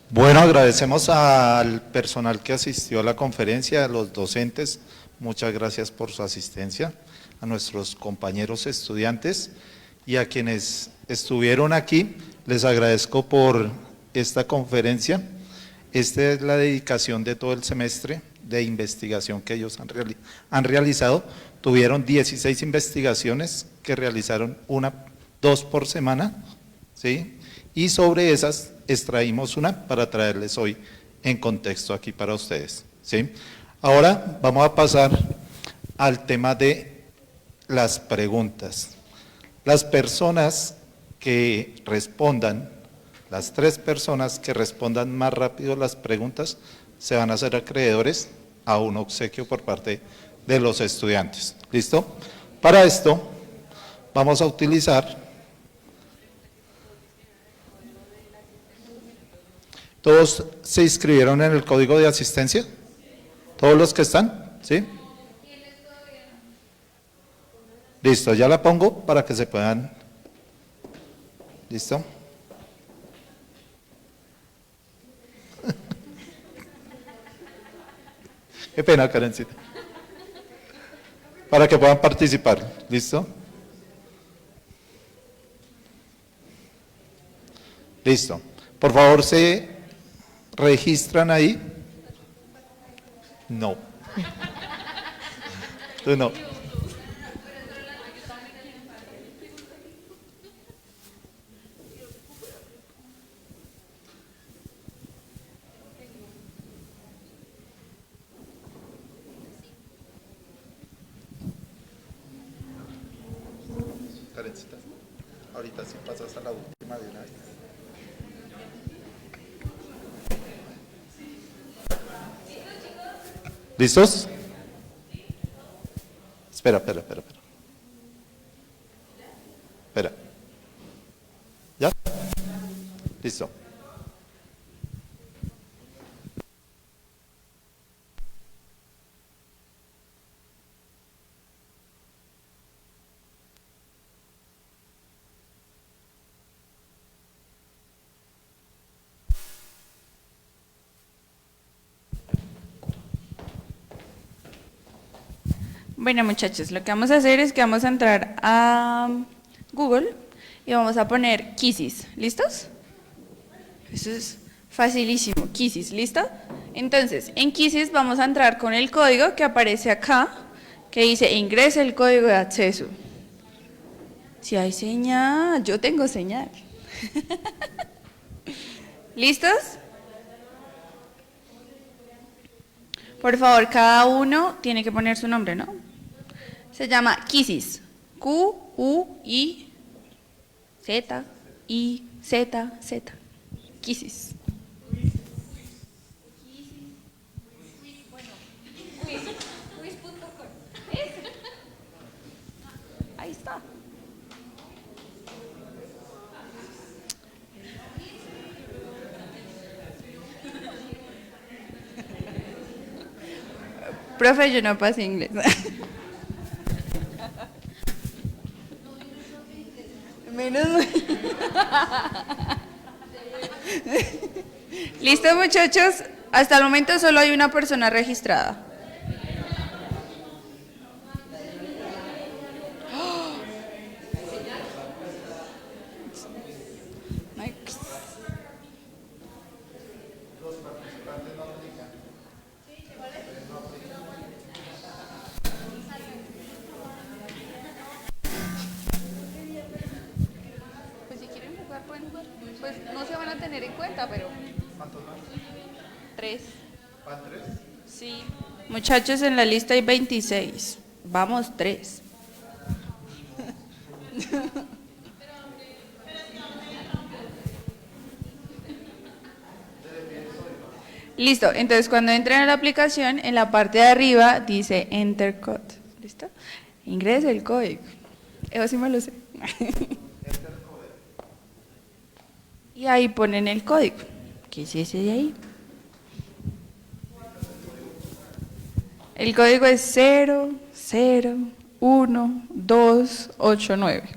Bueno, agradecemos al personal que asistió a la conferencia, a los docentes, muchas gracias por su asistencia, a nuestros compañeros estudiantes y a quienes estuvieron aquí. Les agradezco por esta conferencia. Esta es la dedicación de todo el semestre de investigación que ellos han realizado. Tuvieron 16 investigaciones que realizaron 2 por semana, ¿sí? Y sobre esas extraímos una para traerles hoy en contexto aquí para ustedes, ¿sí? Ahora vamos a pasar al tema de las preguntas. Las personas que respondan, las 3 personas que respondan más rápido las preguntas, se van a hacer acreedores a un obsequio por parte de los estudiantes. ¿Listo? Para esto vamos a utilizar, ¿todos se inscribieron en el código de asistencia? ¿Todos los que están? ¿Sí? Listo, ya la pongo para que se puedan. ¿Listo? Qué pena, Karencita. Para que puedan participar. ¿Listo? Listo. Por favor, ¿se registran ahí? No. Tú no. Karencita, ahorita sí pasas a la última de una vez. ¿Listos? Espera. Espera. ¿Ya? Listo. Bueno, muchachos, lo que vamos a hacer es que vamos a entrar a Google y vamos a poner Quizzes. ¿Listos? Eso es facilísimo, Quizzes, ¿listo? Entonces, en Quizzes vamos a entrar con el código que aparece acá, que dice ingrese el código de acceso. Si hay señal, yo tengo señal. ¿Listos? Por favor, cada uno tiene que poner su nombre, ¿no? Se llama Quizzes. Q-U-I-Z-I-Z-Z. Quizzes. Profe, yo no pasé inglés. Menos mal. Listo, muchachos. Hasta el momento solo hay una persona registrada. Pues si quieren jugar, pueden jugar. Pues no se van a tener en cuenta, pero... ¿Cuántos más? 3. ¿Van tres? Sí. Muchachos, en la lista hay 26. Vamos, 3. Listo, entonces cuando entren a la aplicación, en la parte de arriba dice Enter Code. ¿Listo? Ingrese el código. Eso sí me lo sé. Y ahí ponen el código. ¿Qué es ese de ahí? El código es 001289.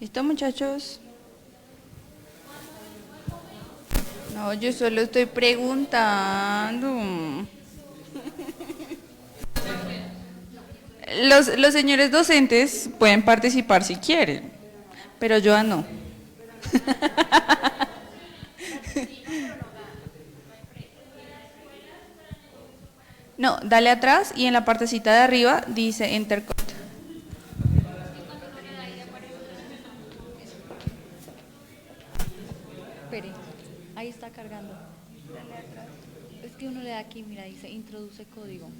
¿Listo, muchachos? No, yo solo estoy preguntando. Los señores docentes pueden participar si quieren, pero yo no. No, dale atrás y en la partecita de arriba dice Enter Code. Espere, ahí está cargando. Es que uno le da aquí, mira, dice introduce código.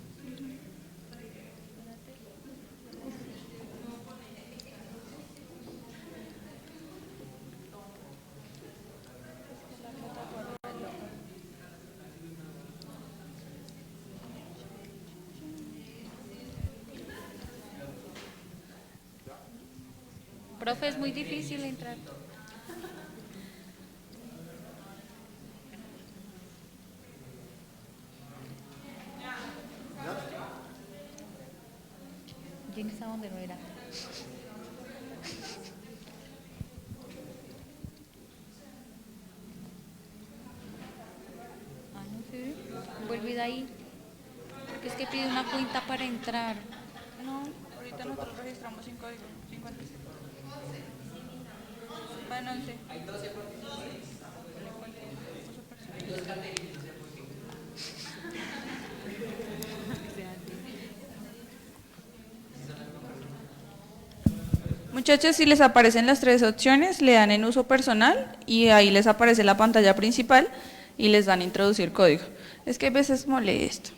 Profe, es muy difícil entrar. ¿Quién está donde no era? Ah, no sé. Vuelve de ahí. Porque es que pide una cuenta para entrar. No, ahorita nosotros registramos sin código. 57. Van 11. Muchachos, si les aparecen las 3 opciones, le dan en uso personal y ahí les aparece la pantalla principal y les dan introducir código. Es que a veces molesto.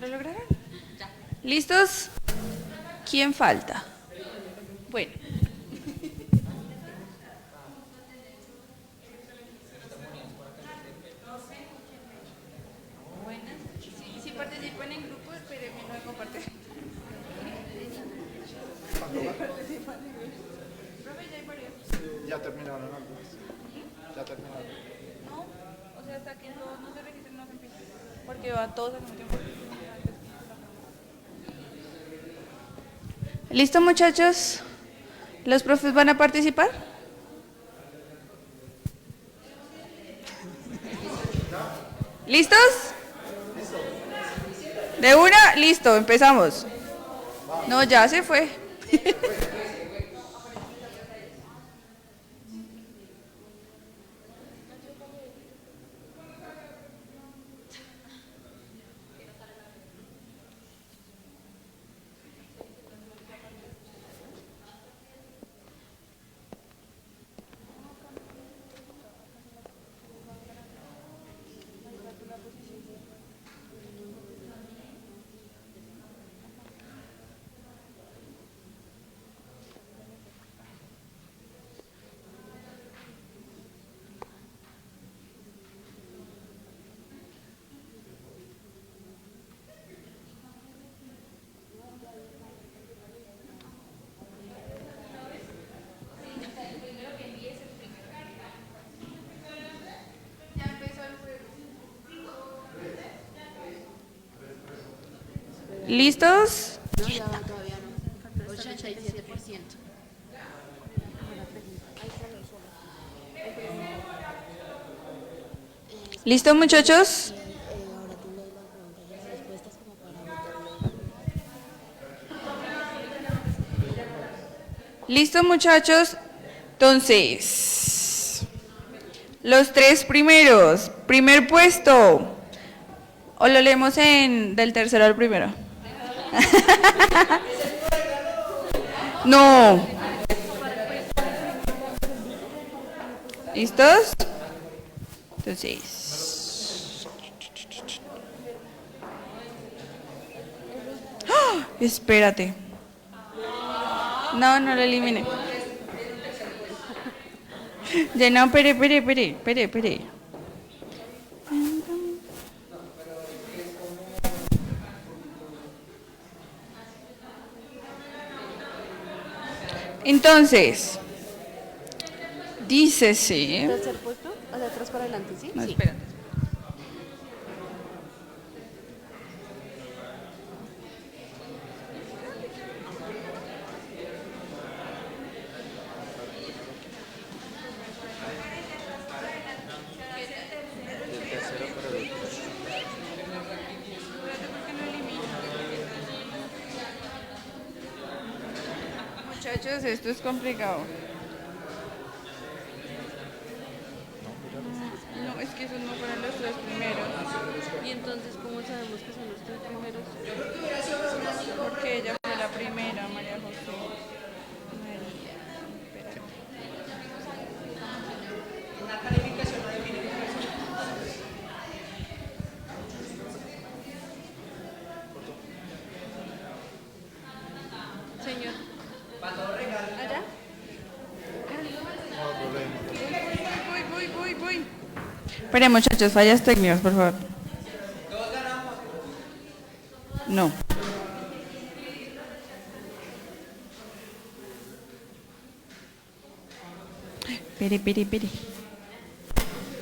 ¿Lo lograron? ¿Listos? ¿Quién falta? Bueno. Si participan en grupo, espérenme, no compartir. Ya terminaron algunos. Ya terminaron. No, o sea, hasta que no se registren, no se empieza. Porque va todos al mismo tiempo. ¿Listo, muchachos? ¿Los profes van a participar? ¿Listos? ¿De una? Listo, empezamos. No, ya se fue. ¿Listos? ¿Listo, muchachos? ¿Listo, muchachos? Entonces, los tres primeros, primer puesto, o lo leemos del tercero al primero. No. ¿Listos? Entonces. ¡Ah! Espérate. No, no lo elimine. Ya no, espere. Entonces, dícese. ¿Tercer puesto? ¿O de atrás para adelante, sí? No, Sí. espérate. Muchachos, esto es complicado. No, es que esos no fueron los tres primeros. ¿Y entonces cómo sabemos que son los tres primeros? Porque ella fue la primera, María José. María, espérate. Señor. ¿Allá? Voy. Esperen, muchachos, fallas técnicas, por favor. No. Espere.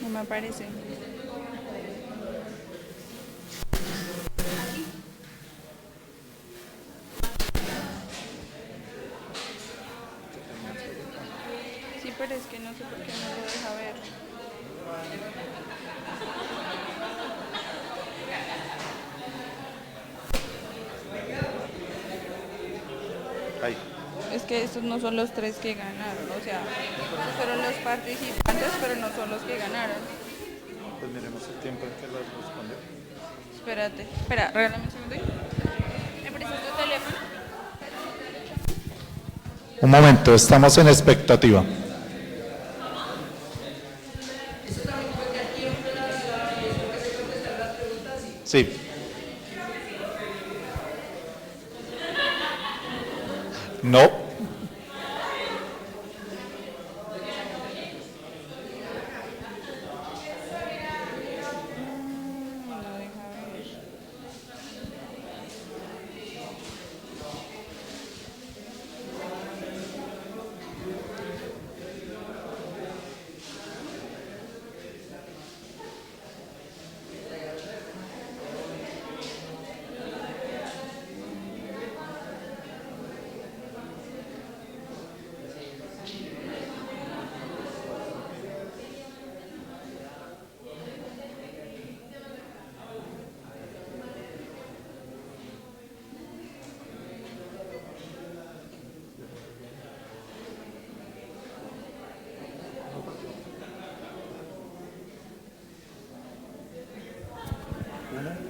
No me aparece. Sí, pero es que no sé por qué no lo deja ver. Ahí. Es que estos no son los tres que ganaron, o sea, estos fueron los participantes, pero no son los que ganaron. Pues miremos el tiempo en que las respondió. Espera, regálame un segundo. ¿Me prestas tu teléfono? Un momento, estamos en expectativa. Sí. No.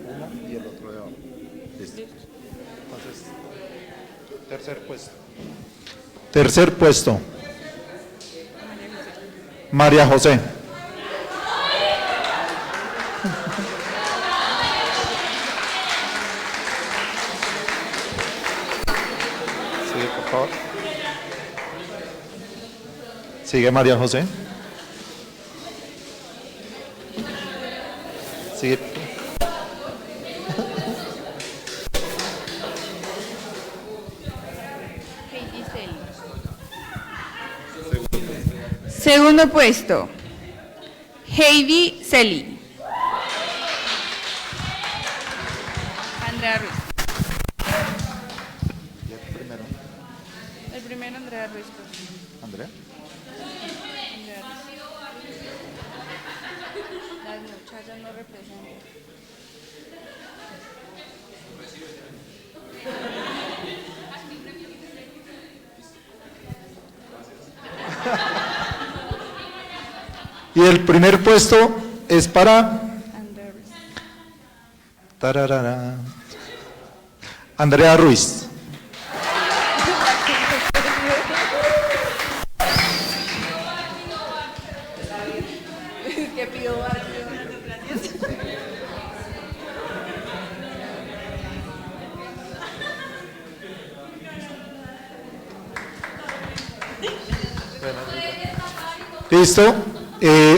Uno y el otro de abajo. Listo. Entonces, tercer puesto. Tercer puesto. María José. Sigue, por favor. Sigue María José. Sigue. Segundo puesto, Heidi Celi. Andrea Ruiz. primero Andrea Ruiz. Pues. Andrea. Andrea Ruiz. Las muchachas no representan. Y el primer puesto es para Andrea Ruiz. tararara, Andrea Ruiz. Que pido gracias. Listo.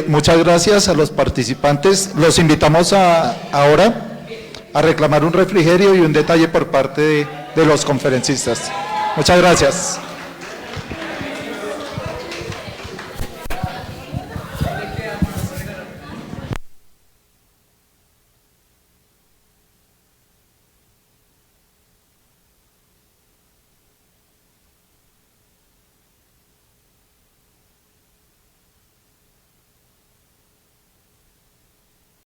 Muchas gracias a los participantes. Los invitamos ahora a reclamar un refrigerio y un detalle por parte de los conferencistas. Muchas gracias.